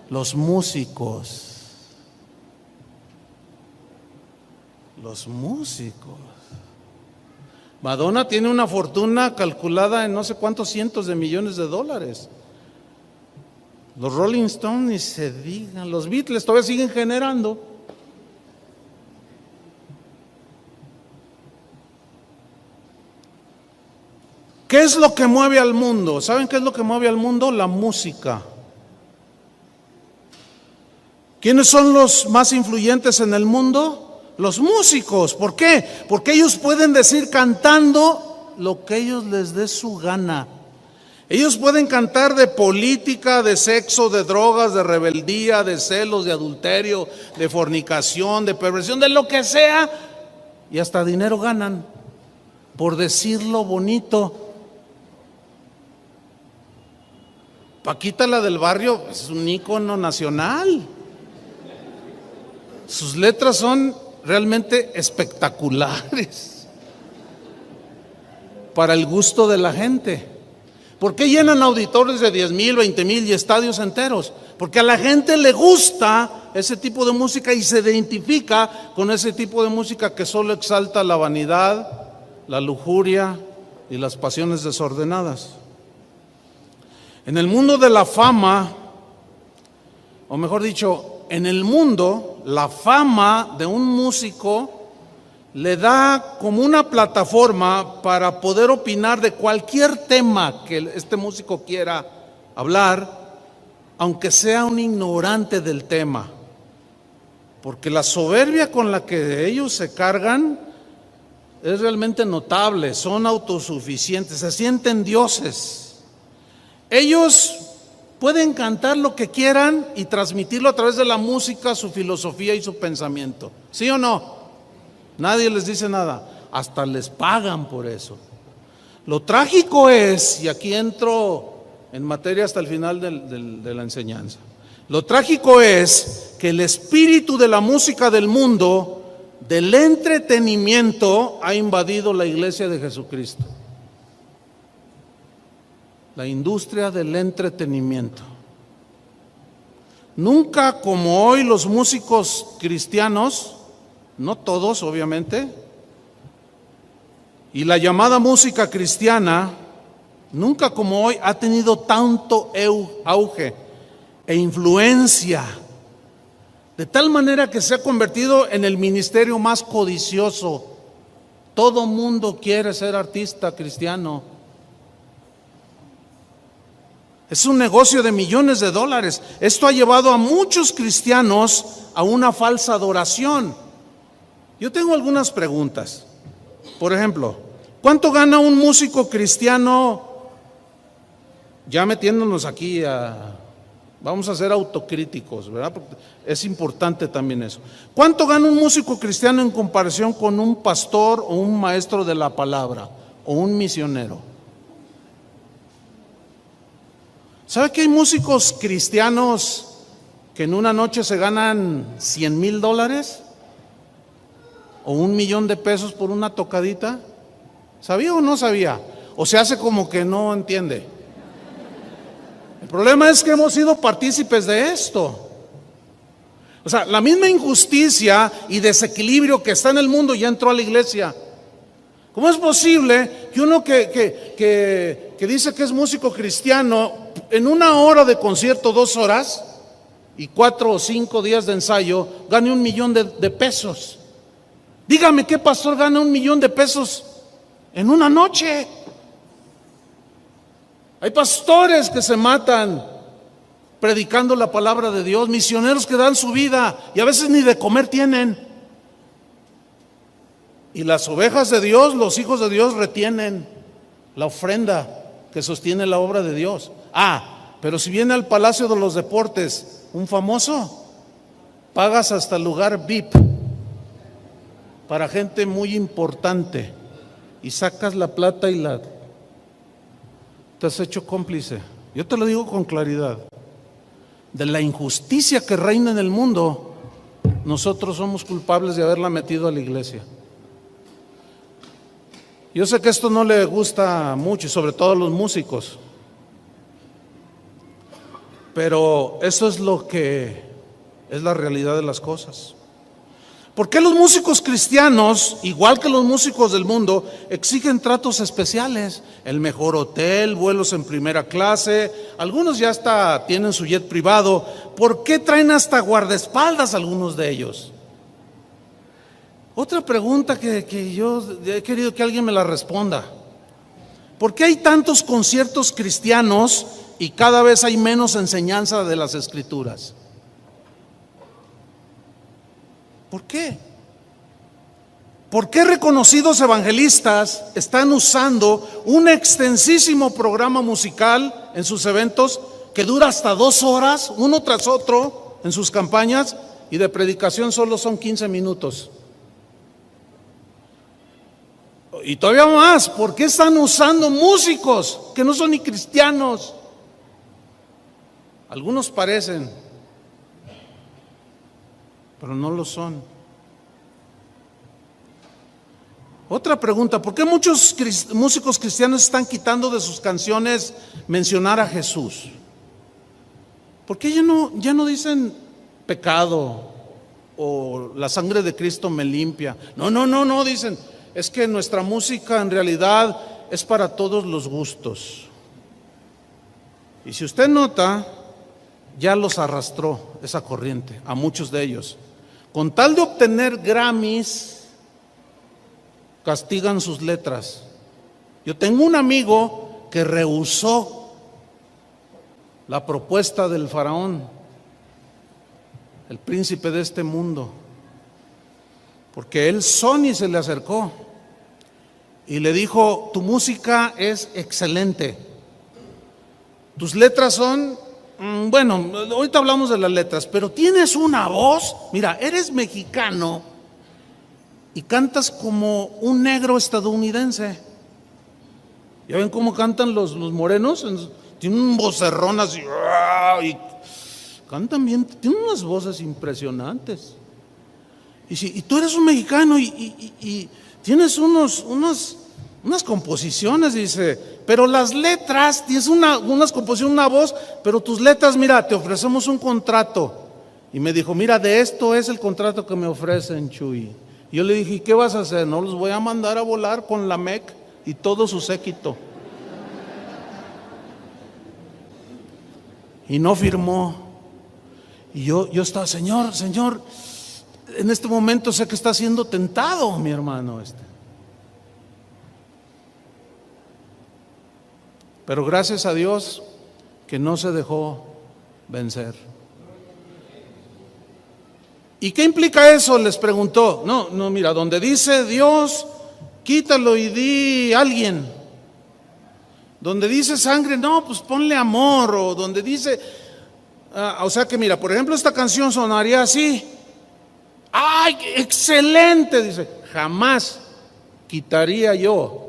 Los músicos. Los músicos. Madonna tiene una fortuna calculada en no sé cuántos cientos de millones de dólares. Los Rolling Stones ni se digan, los Beatles todavía siguen generando. ¿Qué es lo que mueve al mundo? ¿Saben qué es lo que mueve al mundo? La música. ¿Quiénes son los más influyentes en el mundo? Los músicos. ¿Por qué? Porque ellos pueden decir cantando lo que ellos les dé su gana. Ellos pueden cantar de política, de sexo, de drogas, de rebeldía, de celos, de adulterio, de fornicación, de perversión, de lo que sea, y hasta dinero ganan por decirlo bonito. Paquita, la del barrio, es un ícono nacional. Sus letras son realmente espectaculares para el gusto de la gente. ¿Por qué llenan auditorios de 10,000, 20,000 y estadios enteros? Porque a la gente le gusta ese tipo de música y se identifica con ese tipo de música que solo exalta la vanidad, la lujuria y las pasiones desordenadas. En el mundo de la fama, o mejor dicho, en el mundo, la fama de un músico le da como una plataforma para poder opinar de cualquier tema que este músico quiera hablar, aunque sea un ignorante del tema. Porque la soberbia con la que ellos se cargan es realmente notable, son autosuficientes, se sienten dioses. Ellos pueden cantar lo que quieran y transmitirlo a través de la música, su filosofía y su pensamiento. ¿Sí o no? Nadie les dice nada, hasta les pagan por eso. Lo trágico es, y aquí entro en materia hasta el final de la enseñanza, lo trágico es que el espíritu de la música del mundo, del entretenimiento, ha invadido la iglesia de Jesucristo. La industria del entretenimiento. Nunca como hoy los músicos cristianos, no todos obviamente, y la llamada música cristiana, nunca como hoy ha tenido tanto auge e influencia, de tal manera que se ha convertido en el ministerio más codicioso. Todo mundo quiere ser artista cristiano. Es un negocio de millones de dólares. Esto ha llevado a muchos cristianos a una falsa adoración. Yo tengo algunas preguntas. Por ejemplo, ¿cuánto gana un músico cristiano? Ya metiéndonos aquí vamos a ser autocríticos, ¿verdad? Porque es importante también eso. ¿Cuánto gana un músico cristiano en comparación con un pastor o un maestro de la palabra o un misionero? ¿Sabe que hay músicos cristianos que en una noche se ganan $100,000 o $1,000,000 por una tocadita? ¿Sabía o no sabía? O se hace como que no entiende. El problema es que hemos sido partícipes de esto. O sea, la misma injusticia y desequilibrio que está en el mundo ya entró a la iglesia. ¿Cómo es posible que uno que dice que es músico cristiano, en una hora de concierto, 2 horas y 4 o 5 días de ensayo, gane $1,000,000? Dígame, ¿qué pastor gana $1,000,000 en una noche? Hay pastores que se matan predicando la palabra de Dios, misioneros que dan su vida y a veces ni de comer tienen. Y las ovejas de Dios, los hijos de Dios, retienen la ofrenda que sostiene la obra de Dios. Pero si viene al Palacio de los Deportes un famoso, pagas hasta el lugar VIP para gente muy importante y sacas la plata y te has hecho cómplice. Yo te lo digo con claridad. De la injusticia que reina en el mundo, nosotros somos culpables de haberla metido a la iglesia. Yo sé que esto no le gusta mucho, y sobre todo a los músicos, pero eso es lo que es la realidad de las cosas. ¿Por qué los músicos cristianos, igual que los músicos del mundo, exigen tratos especiales? El mejor hotel, vuelos en primera clase, algunos ya hasta tienen su jet privado. ¿Por qué traen hasta guardaespaldas algunos de ellos? Otra pregunta que yo he querido que alguien me la responda. ¿Por qué hay tantos conciertos cristianos y cada vez hay menos enseñanza de las Escrituras? ¿Por qué? ¿Por qué reconocidos evangelistas están usando un extensísimo programa musical en sus eventos que dura hasta 2 horas, uno tras otro, en sus campañas, y de predicación solo son 15 minutos? Y todavía más, ¿por qué están usando músicos que no son ni cristianos? Algunos parecen, pero no lo son. Otra pregunta: ¿por qué muchos músicos cristianos están quitando de sus canciones mencionar a Jesús? ¿Por qué ya no dicen pecado o la sangre de Cristo me limpia? No, dicen, es que nuestra música en realidad es para todos los gustos. Y si usted nota, ya los arrastró esa corriente, a muchos de ellos. Con tal de obtener Grammys, castigan sus letras. Yo tengo un amigo que rehusó la propuesta del faraón, el príncipe de este mundo, porque él Sony se le acercó y le dijo: tu música es excelente, tus letras son, bueno, ahorita hablamos de las letras, pero tienes una voz, mira, eres mexicano y cantas como un negro estadounidense. ¿Ya ven cómo cantan los morenos? Tienen un vocerrón así, y cantan bien, tienen unas voces impresionantes. Y tú eres un mexicano y tienes unas composiciones, dice, pero las letras, tienes unas composiciones, una voz, pero tus letras, mira, te ofrecemos un contrato. Y me dijo: mira, de esto es el contrato que me ofrecen, Chuy. Y yo le dije: ¿y qué vas a hacer? No, los voy a mandar a volar con la MEC y todo su séquito. Y no firmó. Y yo estaba: Señor, en este momento sé que está siendo tentado mi hermano Pero gracias a Dios que no se dejó vencer. ¿Y qué implica eso?, les preguntó. No, mira, donde dice Dios, quítalo y di alguien. Donde dice sangre, no, pues ponle amor. O donde dice, o sea que mira, por ejemplo, esta canción sonaría así. ¡Ay, excelente! Dice, jamás quitaría yo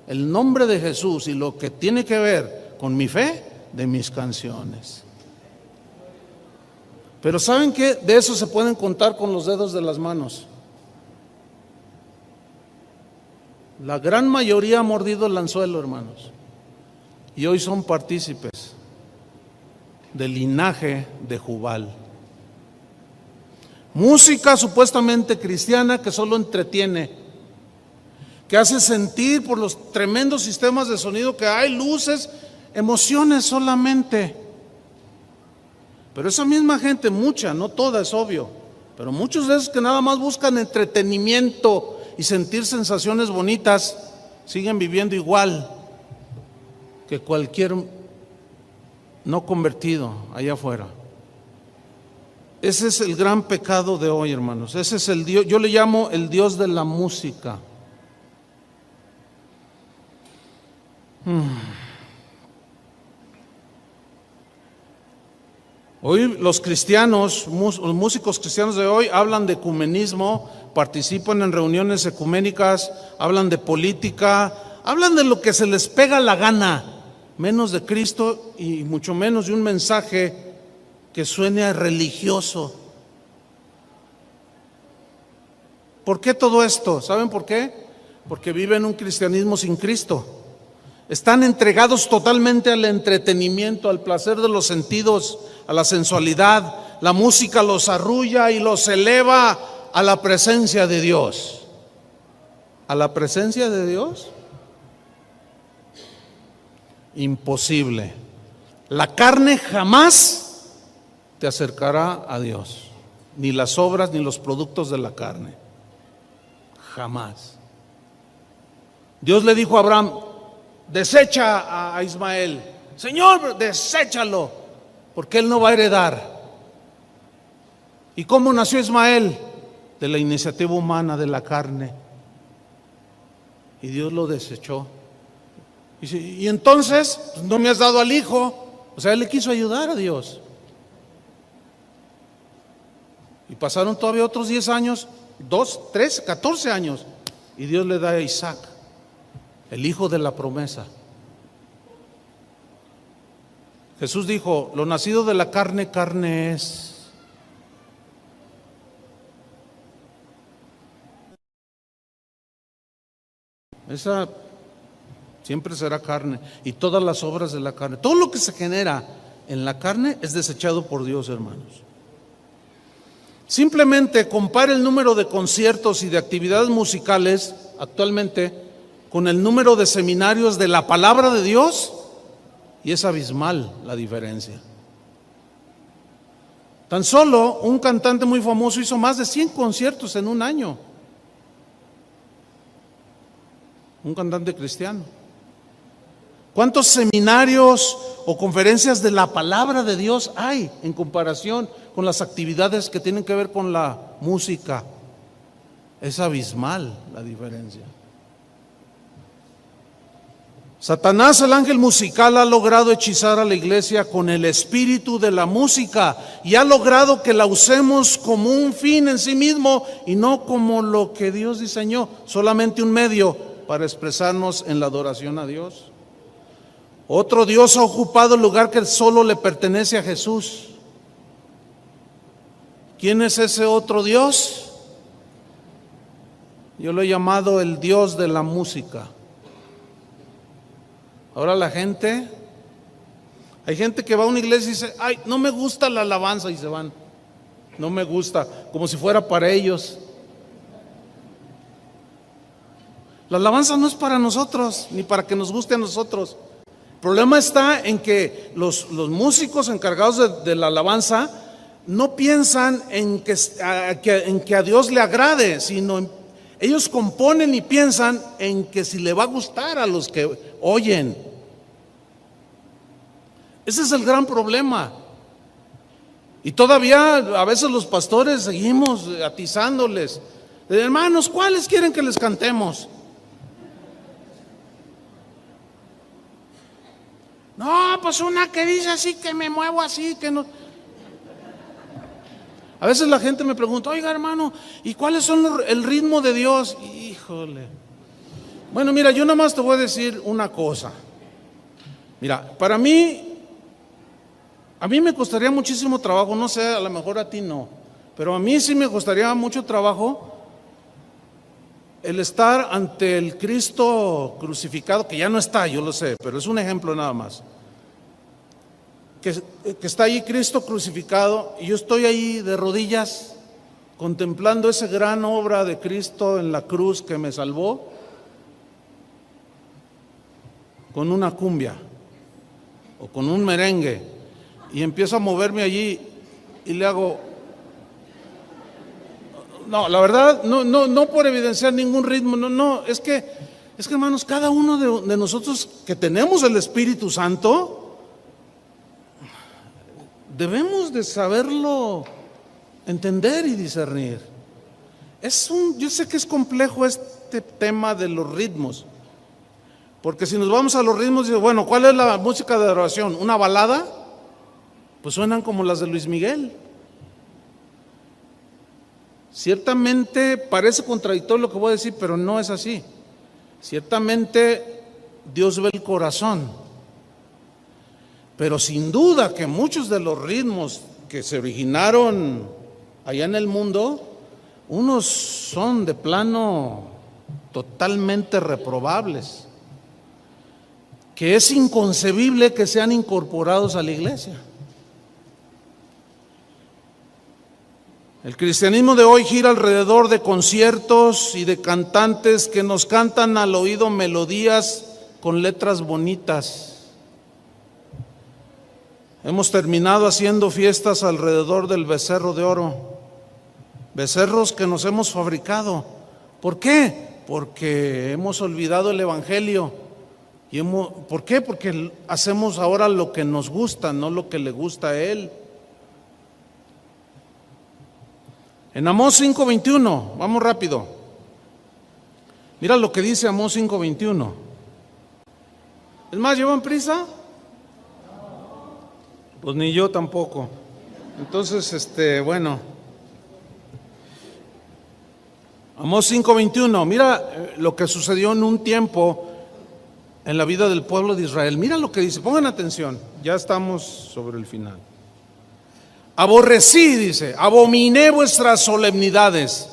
el nombre de Jesús y lo que tiene que ver con mi fe de mis canciones. Pero ¿saben qué? De eso se pueden contar con los dedos de las manos. La gran mayoría ha mordido el anzuelo, hermanos, y hoy son partícipes del linaje de Jubal. Música supuestamente cristiana que solo entretiene, que hace sentir por los tremendos sistemas de sonido que hay, luces, emociones solamente. Pero esa misma gente, mucha, no toda, es obvio, pero muchos de esos que nada más buscan entretenimiento y sentir sensaciones bonitas, siguen viviendo igual que cualquier no convertido allá afuera. Ese es el gran pecado de hoy, hermanos. Ese es el Dios, yo le llamo el Dios de la música. Hoy los cristianos, los músicos cristianos de hoy hablan de ecumenismo, participan en reuniones ecuménicas, hablan de política, hablan de lo que se les pega la gana, menos de Cristo y mucho menos de un mensaje que suene religioso. ¿Por qué todo esto? ¿Saben por qué? Porque viven un cristianismo sin Cristo. Están entregados totalmente al entretenimiento, al placer de los sentidos, a la sensualidad. La música los arrulla y los eleva a la presencia de Dios. ¿A la presencia de Dios? Imposible. La carne jamás te acercará a Dios, ni las obras ni los productos de la carne. Jamás. Dios le dijo a Abraham: desecha a Ismael. Señor, deséchalo, porque él no va a heredar. ¿Y cómo nació Ismael? De la iniciativa humana, de la carne. y Dios lo desechó. Y entonces, pues, no me has dado al hijo. O sea, él le quiso ayudar a Dios. Y pasaron todavía otros 10 años, 2, 3, 14 años, y Dios le da a Isaac, el hijo de la promesa. Jesús dijo: lo nacido de la carne, carne es. Esa siempre será carne, y todas las obras de la carne, todo lo que se genera en la carne es desechado por Dios, hermanos. Simplemente compare el número de conciertos y de actividades musicales actualmente con el número de seminarios de la palabra de Dios, y es abismal la diferencia. Tan solo un cantante muy famoso hizo más de 100 conciertos en un año. Un cantante cristiano. ¿Cuántos seminarios o conferencias de la palabra de Dios hay en comparación con las actividades que tienen que ver con la música? Es abismal la diferencia. Satanás, el ángel musical, ha logrado hechizar a la iglesia con el espíritu de la música y ha logrado que la usemos como un fin en sí mismo y no como lo que Dios diseñó, solamente un medio para expresarnos en la adoración a Dios. Otro Dios ha ocupado el lugar que solo le pertenece a Jesús. ¿Quién es ese otro Dios? Yo lo he llamado el Dios de la música. Ahora hay gente que va a una iglesia y dice: ay, no me gusta la alabanza, y se van. No me gusta, como si fuera para ellos. La alabanza no es para nosotros, ni para que nos guste a nosotros. El problema está en que los músicos encargados de la alabanza no piensan en que a Dios le agrade, sino ellos componen y piensan en que si le va a gustar a los que oyen. Ese es el gran problema. Y todavía a veces los pastores seguimos atizándoles: hermanos, ¿cuáles quieren que les cantemos? No, pues una que dice así, que me muevo así, que no. A veces la gente me pregunta: oiga, hermano, ¿y cuáles son el ritmo de Dios? Híjole. Bueno, mira, yo nada más te voy a decir una cosa. Mira, a mí me costaría muchísimo trabajo, no sé, a lo mejor a ti no, pero a mí sí me costaría mucho trabajo el estar ante el Cristo crucificado, que ya no está, yo lo sé, pero es un ejemplo nada más. Que está ahí Cristo crucificado y yo estoy ahí de rodillas contemplando esa gran obra de Cristo en la cruz que me salvó, con una cumbia o con un merengue, y empiezo a moverme allí y le hago. No, la verdad, no por evidenciar ningún ritmo, no, es que hermanos, cada uno de nosotros que tenemos el Espíritu Santo, debemos de saberlo entender y discernir. Yo sé que es complejo este tema de los ritmos, porque si nos vamos a los ritmos, bueno, ¿cuál es la música de adoración? ¿Una balada? Pues suenan como las de Luis Miguel. Ciertamente parece contradictorio lo que voy a decir, pero no es así. Ciertamente Dios ve el corazón, pero sin duda que muchos de los ritmos que se originaron allá en el mundo, unos son de plano totalmente reprobables, que es inconcebible que sean incorporados a la iglesia. El cristianismo de hoy gira alrededor de conciertos y de cantantes que nos cantan al oído melodías con letras bonitas. Hemos terminado haciendo fiestas alrededor del becerro de oro, becerros que nos hemos fabricado. ¿Por qué? Porque hemos olvidado el evangelio. ¿Por qué? Porque hacemos ahora lo que nos gusta, no lo que le gusta a Él. En Amós 5:21, vamos rápido. Mira lo que dice Amós 5:21. Es más, ¿llevan prisa? Pues ni yo tampoco. Entonces, bueno. Amós 5:21. Mira lo que sucedió en un tiempo en la vida del pueblo de Israel. Mira lo que dice, pongan atención, ya estamos sobre el final. Aborrecí, dice, abominé vuestras solemnidades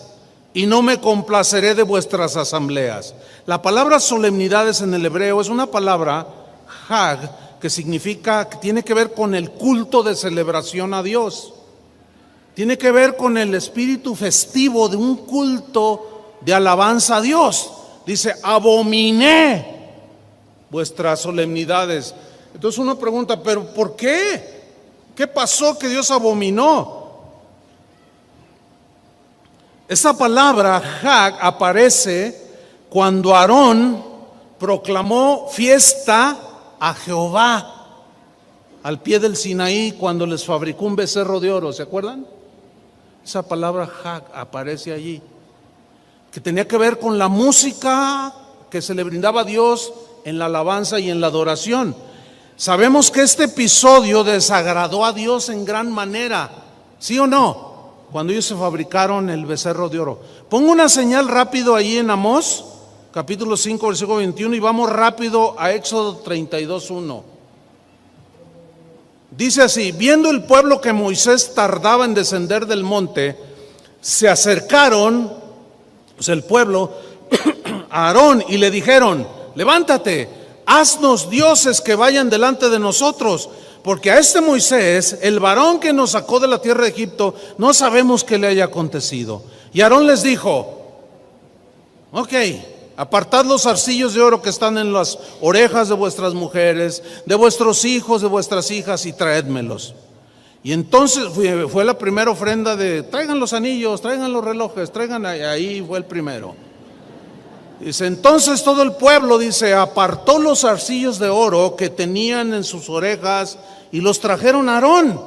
y no me complaceré de vuestras asambleas. La palabra solemnidades en el hebreo es una palabra, hag, que significa, que tiene que ver con el culto de celebración a Dios. Tiene que ver con el espíritu festivo de un culto de alabanza a Dios. Dice, abominé vuestras solemnidades. Entonces uno pregunta, ¿pero por qué? ¿Qué pasó que Dios abominó? Esa palabra Hag aparece cuando Aarón proclamó fiesta a Jehová al pie del Sinaí, cuando les fabricó un becerro de oro, ¿se acuerdan? Esa palabra Hag aparece allí, que tenía que ver con la música que se le brindaba a Dios en la alabanza y en la adoración. Sabemos que este episodio desagradó a Dios en gran manera, ¿sí o no? Cuando ellos se fabricaron el becerro de oro. Pongo una señal rápido ahí en Amós, capítulo 5, versículo 21, y vamos rápido a Éxodo 32:1. Dice así: viendo el pueblo que Moisés tardaba en descender del monte, se acercaron, pues el pueblo, a Aarón y le dijeron: levántate, haznos dioses que vayan delante de nosotros, porque a este Moisés, el varón que nos sacó de la tierra de Egipto, no sabemos qué le haya acontecido. Y Aarón les dijo: ok, apartad los zarcillos de oro que están en las orejas de vuestras mujeres, de vuestros hijos, de vuestras hijas, y traédmelos. Y entonces fue la primera ofrenda de: traigan los anillos, traigan los relojes, traigan, ahí fue el primero. Dice, entonces todo el pueblo, dice, apartó los zarcillos de oro que tenían en sus orejas y los trajeron a Aarón.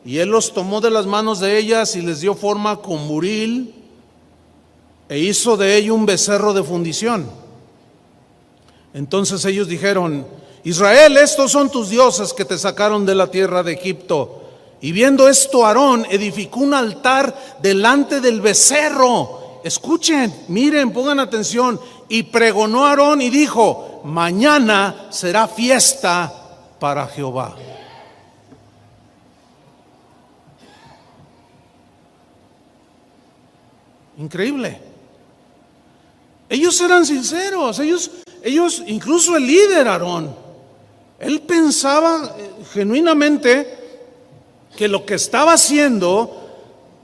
Y él los tomó de las manos de ellas y les dio forma con buril e hizo de ello un becerro de fundición. Entonces ellos dijeron: Israel, estos son tus dioses que te sacaron de la tierra de Egipto. Y viendo esto, Aarón edificó un altar delante del becerro. Escuchen, miren, pongan atención. Y pregonó a Aarón y dijo: mañana será fiesta para Jehová. Increíble. Ellos eran sinceros, ellos, incluso el líder Aarón, él pensaba genuinamente que lo que estaba haciendo,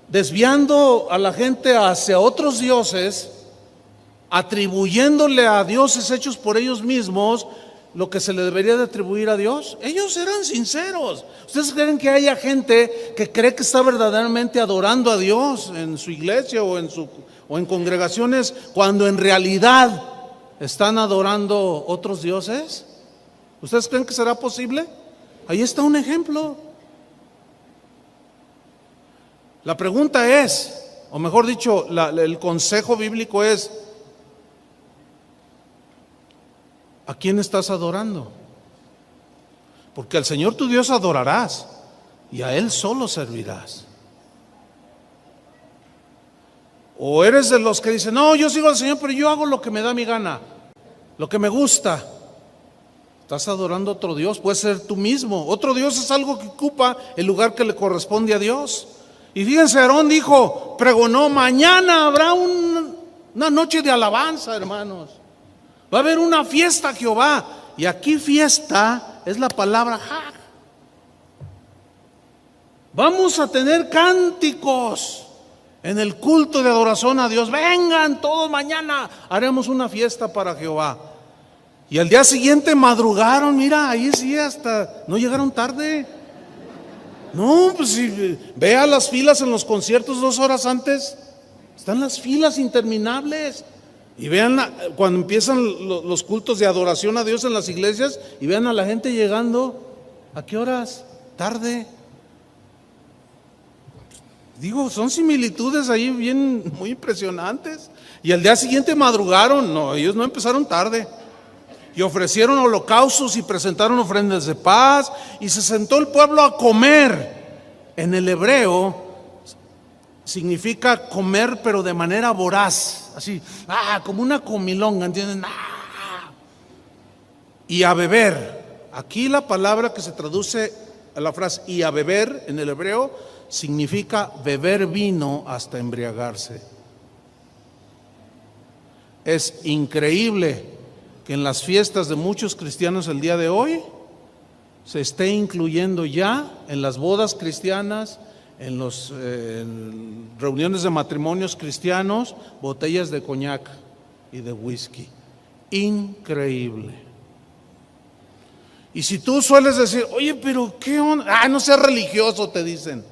desviando a la gente hacia otros dioses, atribuyéndole a dioses hechos por ellos mismos lo que se le debería de atribuir a Dios. Ellos eran sinceros. ¿Ustedes creen que haya gente que cree que está verdaderamente adorando a Dios en su iglesia o en congregaciones, cuando en realidad están adorando otros dioses? ¿Ustedes creen que será posible? Ahí está un ejemplo. La pregunta es, o mejor dicho, el consejo bíblico es: ¿a quién estás adorando? Porque al Señor tu Dios adorarás y a Él solo servirás. O eres de los que dicen: no, yo sigo al Señor, pero yo hago lo que me da mi gana, lo que me gusta. Estás adorando a otro Dios, puede ser tú mismo. Otro Dios es algo que ocupa el lugar que le corresponde a Dios. Y fíjense, Aarón dijo, pregonó: mañana habrá una noche de alabanza, hermanos. Va a haber una fiesta a Jehová. Y aquí fiesta es la palabra Hag. Vamos a tener cánticos en el culto de adoración a Dios. Vengan todos, mañana haremos una fiesta para Jehová. Y al día siguiente madrugaron, mira, ahí sí, hasta no llegaron tarde. No, pues si vea las filas en los conciertos 2 horas antes, están las filas interminables. Y vean cuando empiezan los cultos de adoración a Dios en las iglesias, y vean a la gente llegando, ¿a qué horas? Tarde. Digo, son similitudes ahí bien, muy impresionantes. Y al día siguiente madrugaron, no, ellos no empezaron tarde. Y ofrecieron holocaustos y presentaron ofrendas de paz. Y se sentó el pueblo a comer. En el hebreo significa comer, pero de manera voraz. Así, como una comilonga, ¿entienden? Y a beber. Aquí la palabra que se traduce a la frase y a beber en el hebreo significa beber vino hasta embriagarse. Es increíble que en las fiestas de muchos cristianos el día de hoy se esté incluyendo ya en las bodas cristianas, en las reuniones de matrimonios cristianos, botellas de coñac y de whisky. Increíble. Y si tú sueles decir, oye, pero ¿qué onda? No seas religioso, te dicen.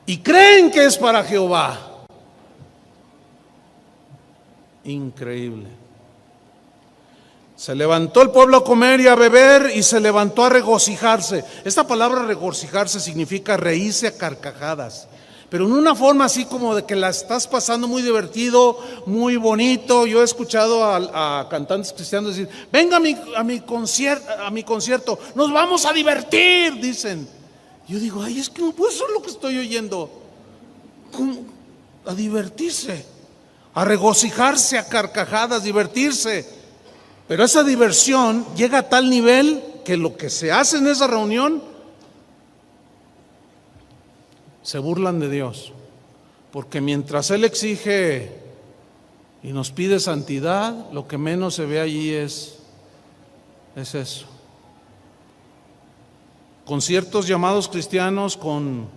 Y creen que es para Jehová. Increíble. Se levantó el pueblo a comer y a beber y se levantó a regocijarse. Esta palabra regocijarse significa reírse a carcajadas, pero en una forma así como de que la estás pasando muy divertido, muy bonito. Yo he escuchado a cantantes cristianos decir, venga a mi concierto, nos vamos a divertir, dicen. Yo digo, es que no puede ser lo que estoy oyendo. ¿Cómo? A divertirse, a regocijarse a carcajadas, divertirse. Pero esa diversión llega a tal nivel que lo que se hace en esa reunión, se burlan de Dios. Porque mientras Él exige y nos pide santidad, lo que menos se ve allí es eso. Conciertos llamados cristianos con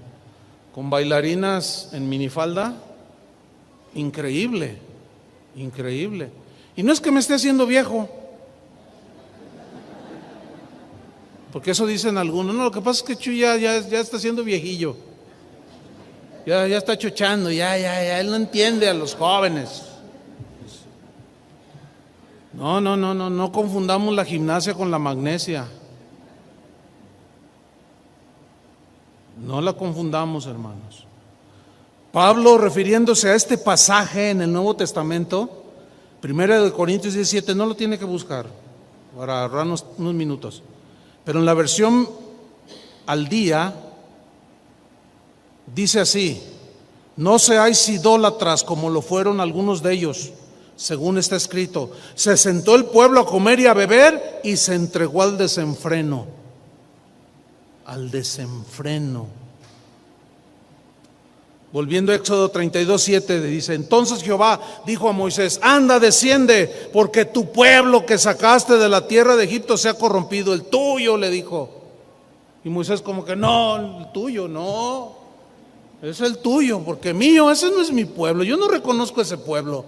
bailarinas en minifalda. Increíble, increíble. Y no es que me esté haciendo viejo, porque eso dicen algunos. No, lo que pasa es que Chuy ya está siendo viejillo. Ya está chochando, ya él no entiende a los jóvenes. No confundamos la gimnasia con la magnesia. No la confundamos, hermanos. Pablo, refiriéndose a este pasaje en el Nuevo Testamento, 1 Corintios 17, no lo tiene que buscar para ahorrarnos unos minutos, pero en la versión al día dice así: no seáis idólatras como lo fueron algunos de ellos, según está escrito, se sentó el pueblo a comer y a beber y se entregó al desenfreno. Volviendo a Éxodo 32:7 dice, entonces Jehová dijo a Moisés, anda, desciende, porque tu pueblo que sacaste de la tierra de Egipto se ha corrompido, el tuyo, le dijo. Y Moisés como que no, el tuyo no, es el tuyo, porque mío, ese no es mi pueblo, yo no reconozco ese pueblo.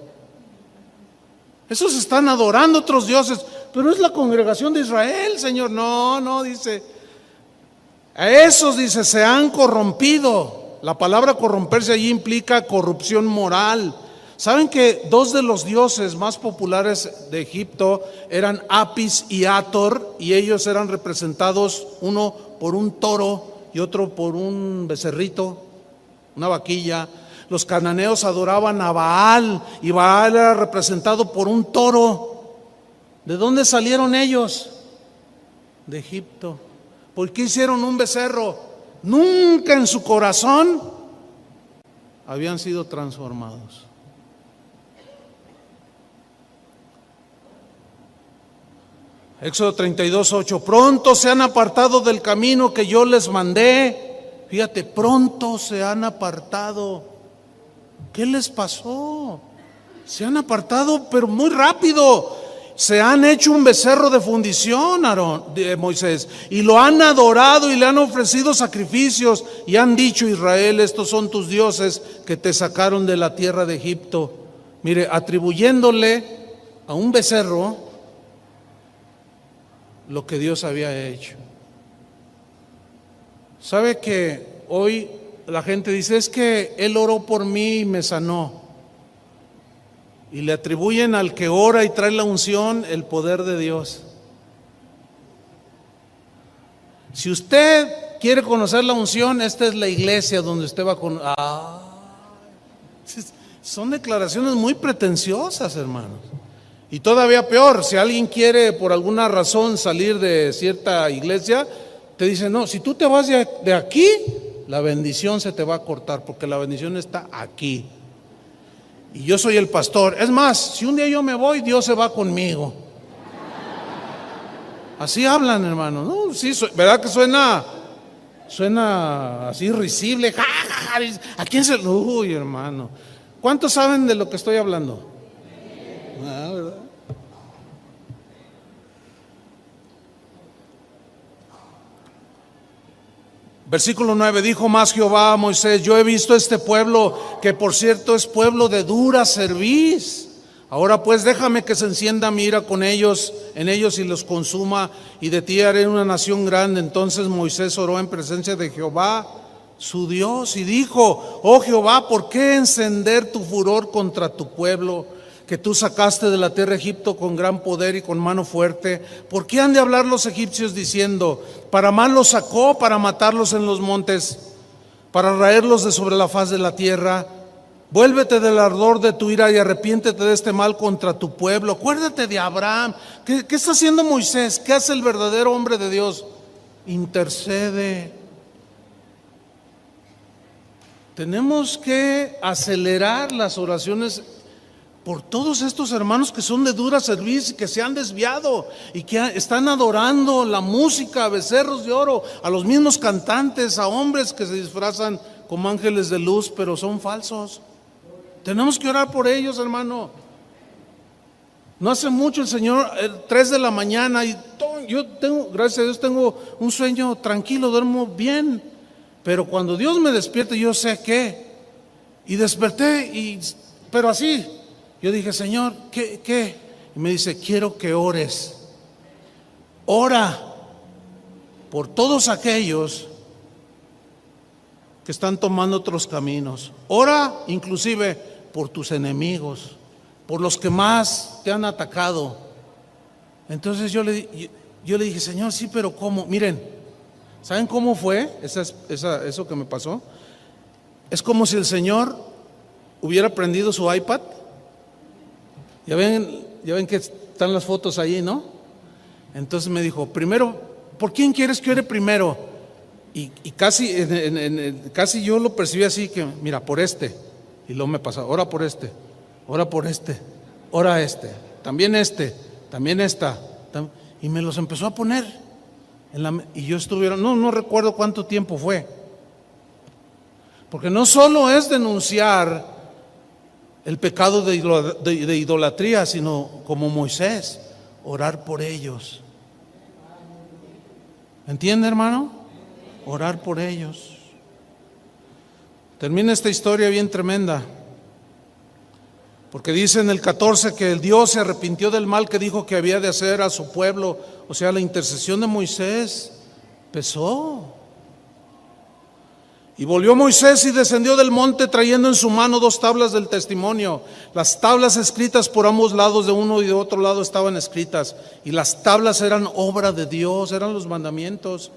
Esos están adorando otros dioses, pero es la congregación de Israel, Señor. No, dice, a esos, dice, se han corrompido. La palabra corromperse allí implica corrupción moral. ¿Saben que dos de los dioses más populares de Egipto eran Apis y Hathor? Y ellos eran representados, uno por un toro y otro por un becerrito, una vaquilla. Los cananeos adoraban a Baal y Baal era representado por un toro. ¿De dónde salieron ellos? De Egipto. ¿Por qué hicieron un becerro? Nunca en su corazón habían sido transformados. Éxodo 32:8, pronto se han apartado del camino que yo les mandé. Fíjate, pronto se han apartado. ¿Qué les pasó? Se han apartado, pero muy rápido. Se han hecho un becerro de fundición, Moisés, y lo han adorado y le han ofrecido sacrificios y han dicho, Israel, estos son tus dioses que te sacaron de la tierra de Egipto. Mire, atribuyéndole a un becerro lo que Dios había hecho. ¿Sabe que hoy la gente dice, es que Él oró por mí y me sanó? Y le atribuyen al que ora y trae la unción el poder de Dios. Si usted ¿quiere conocer la unción? Esta es la iglesia donde usted va con... son declaraciones muy pretenciosas, hermanos. Y todavía peor, si alguien quiere por alguna razón salir de cierta iglesia, te dice, no, si tú te vas de aquí, la bendición se te va a cortar, porque la bendición está aquí. Y yo soy el pastor. Es más, si un día yo me voy, Dios se va conmigo. Así hablan, hermano, ¿no? Sí, ¿verdad que suena así risible? ¡Ja, ja, ja! ¿A quién se...? Uy, hermano. ¿Cuántos saben de lo que estoy hablando? ¿Verdad? Versículo 9, dijo más Jehová a Moisés, yo he visto este pueblo, que por cierto es pueblo de dura cerviz. Ahora pues déjame que se encienda mi ira con ellos, en ellos y los consuma, y de ti haré una nación grande. Entonces Moisés oró en presencia de Jehová, su Dios, y dijo, oh Jehová, ¿por qué encender tu furor contra tu pueblo, que tú sacaste de la tierra de Egipto con gran poder y con mano fuerte? ¿Por qué han de hablar los egipcios diciendo, para mal los sacó, para matarlos en los montes, para raerlos de sobre la faz de la tierra? Vuélvete del ardor de tu ira y arrepiéntete de este mal contra tu pueblo. Acuérdate de Abraham. ¿Qué está haciendo Moisés? ¿Qué hace el verdadero hombre de Dios? Intercede. Tenemos que acelerar las oraciones por todos estos hermanos que son de dura cerviz y que se han desviado y que están adorando la música, a becerros de oro, a los mismos cantantes, a hombres que se disfrazan como ángeles de luz, pero son falsos. Tenemos que orar por ellos, hermano. No hace mucho el Señor, 3 de la mañana, y yo tengo, gracias a Dios, tengo un sueño tranquilo, duermo bien, pero cuando Dios me despierte, yo sé qué, y desperté, pero así, yo dije, Señor, ¿qué? Y me dice, quiero que ores. Ora por todos aquellos que están tomando otros caminos. Ora inclusive por tus enemigos, por los que más te han atacado. Entonces yo le dije, Señor, sí, pero ¿cómo? Miren, ¿saben cómo fue eso que me pasó? Es como si el Señor hubiera prendido su iPad. Ya ven que están las fotos ahí, ¿no? Entonces me dijo, primero, ¿por quién quieres que ore primero? Y casi yo lo percibí así, que mira, por este. Y luego me pasaba, ora por este, ora por este, ora también esta. Y me los empezó a poner. Y yo no recuerdo cuánto tiempo fue. Porque no solo es denunciar el pecado de idolatría, sino como Moisés, orar por ellos. ¿Entiende, hermano? Orar por ellos. Termina esta historia bien tremenda, porque dice en el 14 que el Dios se arrepintió del mal que dijo que había de hacer a su pueblo. O sea, la intercesión de Moisés pesó. Y volvió Moisés y descendió del monte trayendo en su mano 2 tablas del testimonio. Las tablas escritas por ambos lados, de uno y de otro lado, estaban escritas. Y las tablas eran obra de Dios, eran los mandamientos.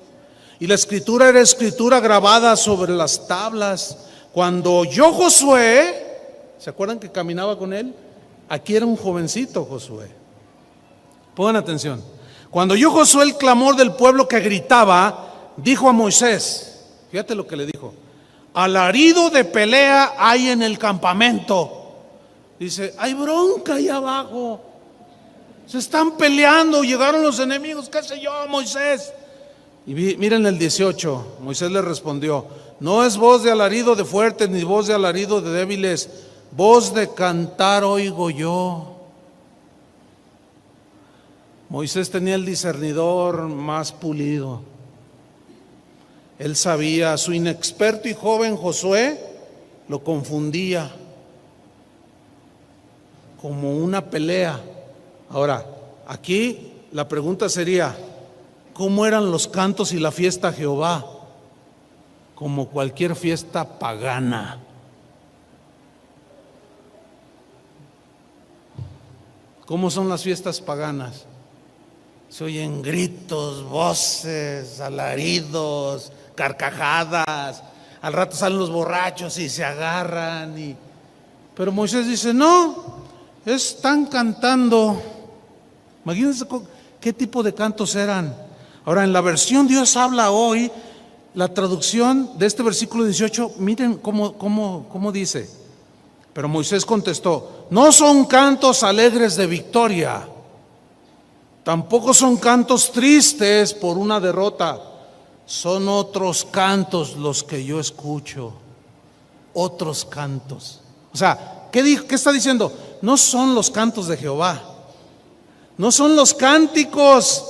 Y la escritura era escritura grabada sobre las tablas. Cuando oyó Josué, ¿se acuerdan que caminaba con él? Aquí era un jovencito Josué. Pongan atención. Cuando oyó Josué el clamor del pueblo que gritaba, dijo a Moisés, fíjate lo que le dijo, alarido de pelea hay en el campamento. Dice, hay bronca ahí abajo, se están peleando, llegaron los enemigos, qué sé yo, Moisés. Y miren el 18, Moisés le respondió, no es voz de alarido de fuertes, ni voz de alarido de débiles, voz de cantar oigo yo. Moisés tenía el discernidor más pulido. Él sabía, su inexperto y joven Josué lo confundía como una pelea. Ahora, aquí la pregunta sería, ¿cómo eran los cantos y la fiesta a Jehová? Como cualquier fiesta pagana. ¿Cómo son las fiestas paganas? Se oyen gritos, voces, alaridos, carcajadas, al rato salen los borrachos y se agarran. Pero Moisés dice, no, están cantando. Imagínense qué tipo de cantos eran. Ahora, en la versión Dios habla hoy, la traducción de este versículo 18, miren cómo dice. Pero Moisés contestó, no son cantos alegres de victoria, tampoco son cantos tristes por una derrota, son otros cantos los que yo escucho, otros cantos. O sea, ¿qué está diciendo? No son los cantos de Jehová, no son los cánticos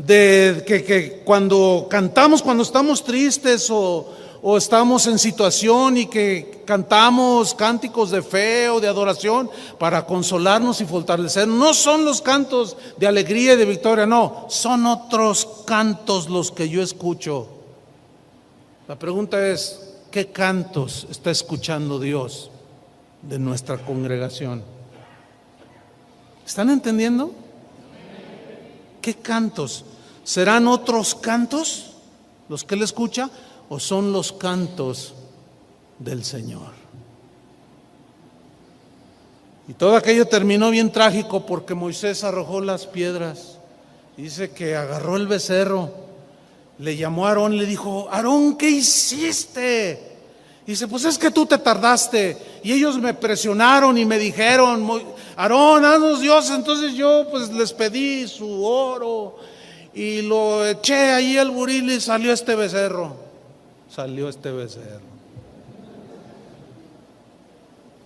que cuando cantamos, cuando estamos tristes o estamos en situación y que cantamos cánticos de fe o de adoración para consolarnos y fortalecer. No son los cantos de alegría y de victoria, no, son otros cantos los que yo escucho. La pregunta es, ¿qué cantos está escuchando Dios de nuestra congregación? ¿Están entendiendo? ¿Qué cantos? ¿Serán otros cantos los que Él escucha o son los cantos del Señor? Y todo aquello terminó bien trágico porque Moisés arrojó las piedras. Dice que agarró el becerro, le llamó a Aarón y le dijo, Aarón, ¿qué hiciste? Dice, pues es que tú te tardaste y ellos me presionaron y me dijeron, Aarón, haznos Dios. Entonces yo pues les pedí su oro y lo eché ahí al buril y salió este becerro.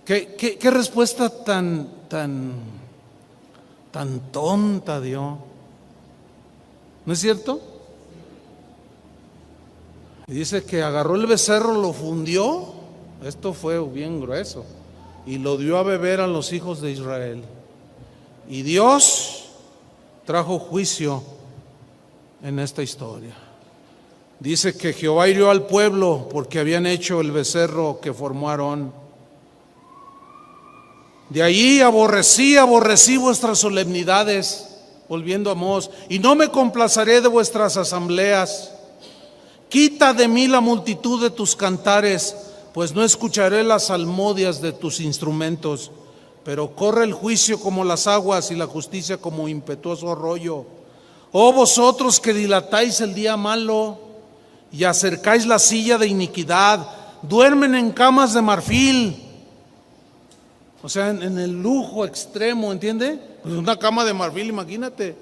¿Qué respuesta tan tonta dio? ¿No es cierto? Y dice que agarró el becerro, lo fundió, esto fue bien grueso, y lo dio a beber a los hijos de Israel. Y Dios trajo juicio en esta historia. Dice que Jehová hirió al pueblo porque habían hecho el becerro que formó Aarón. De ahí aborrecí vuestras solemnidades, volviendo a Amós, y no me complaceré de vuestras asambleas. Quita de mí la multitud de tus cantares, pues no escucharé las salmodias de tus instrumentos. Pero corre el juicio como las aguas y la justicia como impetuoso arroyo. Oh vosotros que dilatáis el día malo y acercáis la silla de iniquidad, duermen en camas de marfil. O sea, en el lujo extremo, ¿entiende? Pues una cama de marfil, imagínate.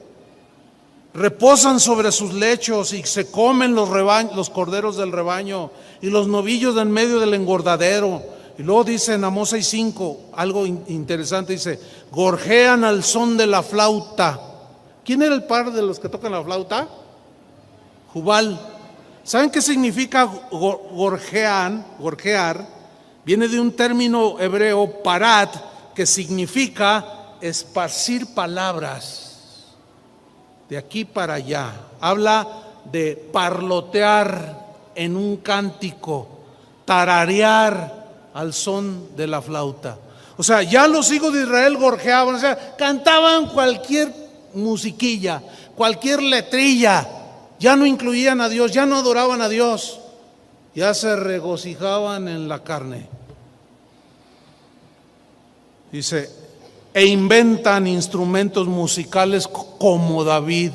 Reposan sobre sus lechos y se comen los corderos del rebaño y los novillos en medio del engordadero. Y luego dice en Amós 6:5 algo interesante, dice, gorjean al son de la flauta. ¿Quién era el par de los que tocan la flauta? Jubal. ¿Saben qué significa gorjear? Viene de un término hebreo, parat, que significa esparcir palabras de aquí para allá. Habla de parlotear en un cántico, tararear al son de la flauta. O sea, ya los hijos de Israel gorjeaban, o sea, cantaban cualquier musiquilla, cualquier letrilla, ya no incluían a Dios, ya no adoraban a Dios, ya se regocijaban en la carne. Dice, e inventan instrumentos musicales como David.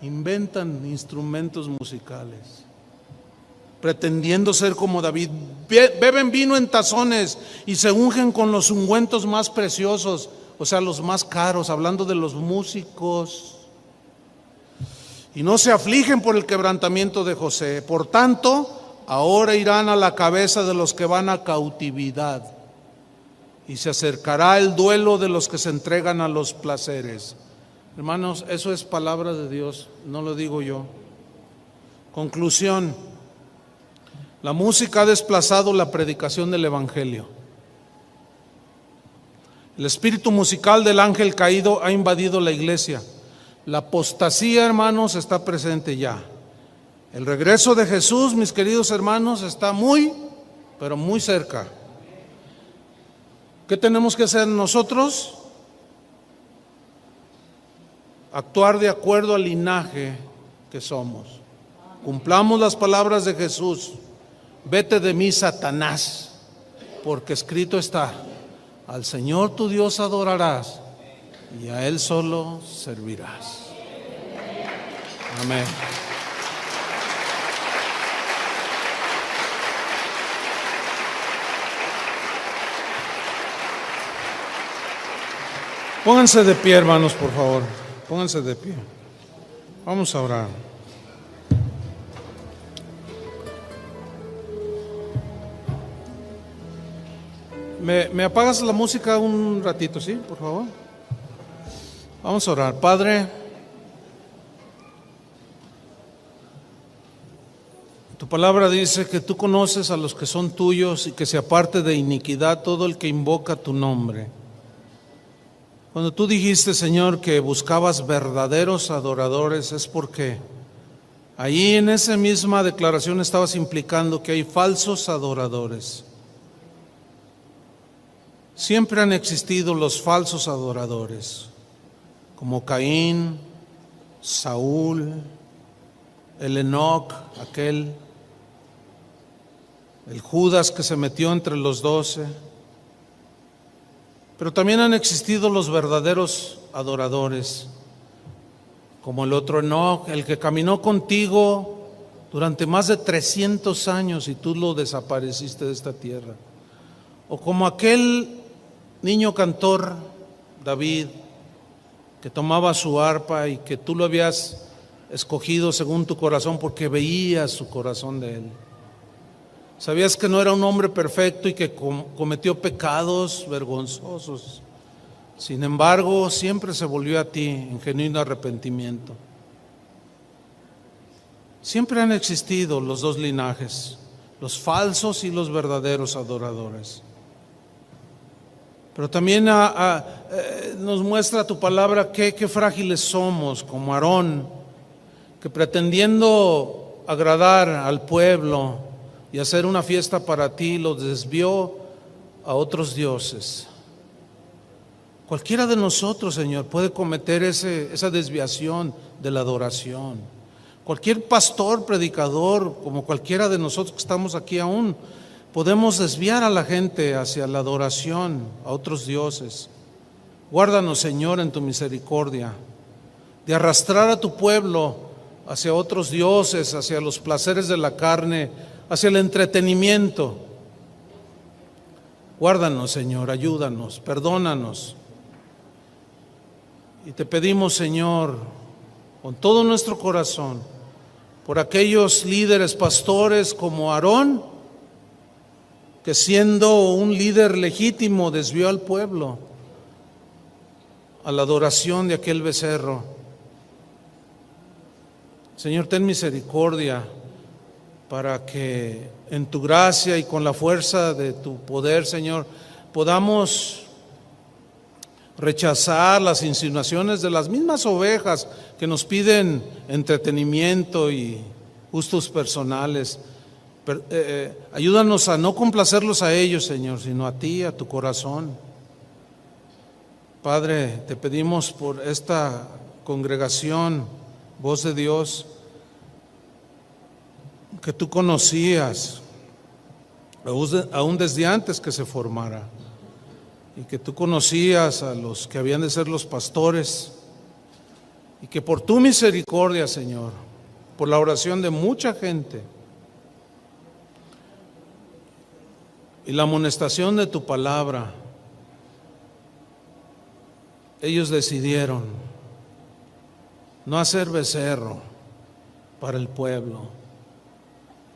Inventan instrumentos musicales, pretendiendo ser como David. Beben vino en tazones y se ungen con los ungüentos más preciosos, o sea, los más caros, hablando de los músicos. Y no se afligen por el quebrantamiento de José. Por tanto, ahora irán a la cabeza de los que van a cautividad. Y se acercará el duelo de los que se entregan a los placeres. Hermanos, eso es palabra de Dios, no lo digo yo. Conclusión: la música ha desplazado la predicación del Evangelio. El espíritu musical del ángel caído ha invadido la iglesia. La apostasía, hermanos, está presente ya. El regreso de Jesús, mis queridos hermanos, está muy, pero muy cerca. ¿Qué tenemos que hacer nosotros? Actuar de acuerdo al linaje que somos. Cumplamos las palabras de Jesús. Vete de mí, Satanás, porque escrito está: al Señor tu Dios adorarás y a Él solo servirás. Amén. Pónganse de pie, hermanos, por favor. Pónganse de pie. Vamos a orar. ¿Me apagas la música un ratito, sí, por favor? Vamos a orar. Padre, tu palabra dice que tú conoces a los que son tuyos y que se aparte de iniquidad todo el que invoca tu nombre. Cuando tú dijiste, Señor, que buscabas verdaderos adoradores, es porque ahí en esa misma declaración estabas implicando que hay falsos adoradores. Siempre han existido los falsos adoradores, como Caín, Saúl, el Enoc, el Judas que se metió entre los 12. Pero también han existido los verdaderos adoradores, como el otro Enoc, el que caminó contigo durante más de 300 años y tú lo desapareciste de esta tierra. O como aquel niño cantor, David, que tomaba su arpa y que tú lo habías escogido según tu corazón porque veías su corazón de él. Sabías que no era un hombre perfecto y que cometió pecados vergonzosos. Sin embargo, siempre se volvió a ti en genuino arrepentimiento. Siempre han existido los dos linajes, los falsos y los verdaderos adoradores. Pero también nos muestra tu palabra qué frágiles somos, como Aarón, que pretendiendo agradar al pueblo y hacer una fiesta para ti, los desvió a otros dioses. Cualquiera de nosotros, Señor, puede cometer esa desviación de la adoración. Cualquier pastor, predicador, como cualquiera de nosotros que estamos aquí aún, podemos desviar a la gente hacia la adoración a otros dioses. Guárdanos, Señor, en tu misericordia, de arrastrar a tu pueblo hacia otros dioses, hacia los placeres de la carne, hacia el entretenimiento. Guárdanos, Señor, ayúdanos, perdónanos. Y te pedimos, Señor, con todo nuestro corazón, por aquellos líderes, pastores como Aarón, que siendo un líder legítimo desvió al pueblo a la adoración de aquel becerro. Señor, ten misericordia para que en tu gracia y con la fuerza de tu poder, Señor, podamos rechazar las insinuaciones de las mismas ovejas que nos piden entretenimiento y gustos personales. Ayúdanos a no complacerlos a ellos, Señor, sino a ti, a tu corazón. Padre, te pedimos por esta congregación, voz de Dios, que tú conocías, aún desde antes que se formara, y que tú conocías a los que habían de ser los pastores, y que por tu misericordia, Señor, por la oración de mucha gente, y la amonestación de tu palabra, ellos decidieron no hacer becerro para el pueblo.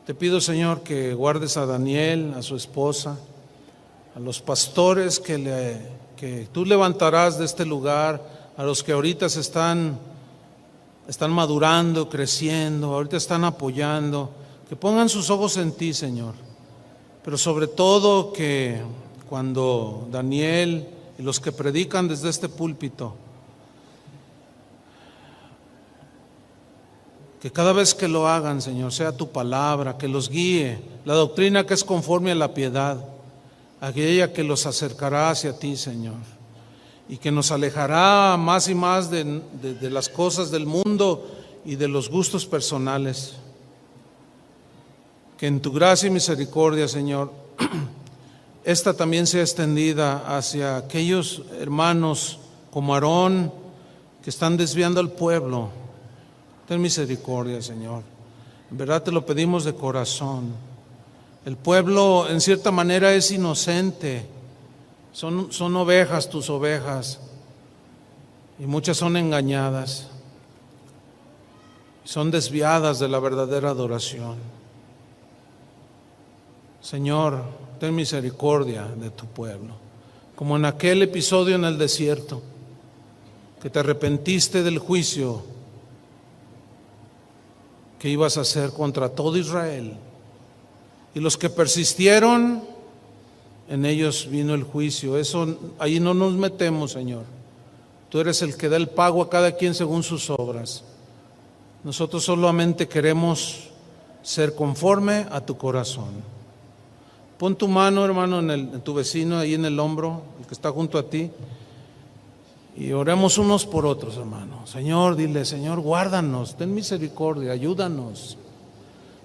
Te pido, Señor, que guardes a Daniel, a su esposa, a los pastores que tú levantarás de este lugar, a los que ahorita están madurando, creciendo, ahorita están apoyando, que pongan sus ojos en ti, Señor. Pero sobre todo que cuando Daniel y los que predican desde este púlpito, que cada vez que lo hagan, Señor, sea tu palabra, que los guíe, la doctrina que es conforme a la piedad, aquella que los acercará hacia ti, Señor, y que nos alejará más y más de las cosas del mundo y de los gustos personales. que en tu gracia y misericordia, Señor, esta también sea extendida hacia aquellos hermanos como Aarón que están desviando al pueblo. Ten misericordia, Señor. En verdad te lo pedimos de corazón. El pueblo en cierta manera es inocente. Son ovejas, tus ovejas, y muchas son engañadas, son desviadas de la verdadera adoración. Señor, ten misericordia de tu pueblo, como en aquel episodio en el desierto, que te arrepentiste del juicio que ibas a hacer contra todo Israel, y los que persistieron, en ellos vino el juicio. Eso, ahí no nos metemos, Señor. Tú eres el que da el pago a cada quien según sus obras. Nosotros solamente queremos ser conforme a tu corazón. Pon tu mano, hermano, en tu vecino, ahí en el hombro, el que está junto a ti, y oremos unos por otros, hermano. Señor, dile, Señor, guárdanos, ten misericordia, ayúdanos.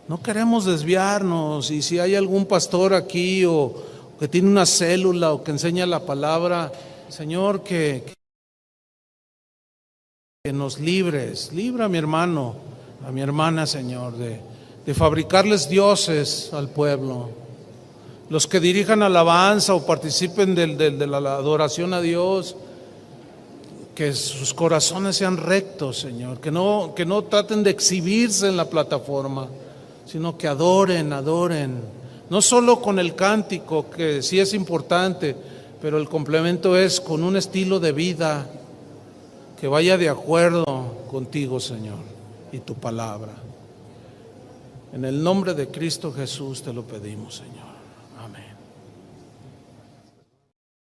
No queremos desviarnos, y si hay algún pastor aquí o que tiene una célula o que enseña la palabra, Señor, que nos libres, libra a mi hermano, a mi hermana, Señor, de fabricarles dioses al pueblo. Los que dirijan alabanza o participen de la adoración a Dios, que sus corazones sean rectos, Señor, que no traten de exhibirse en la plataforma, sino que adoren, no solo con el cántico, que sí es importante, pero el complemento es con un estilo de vida que vaya de acuerdo contigo, Señor, y tu palabra. En el nombre de Cristo Jesús te lo pedimos, Señor.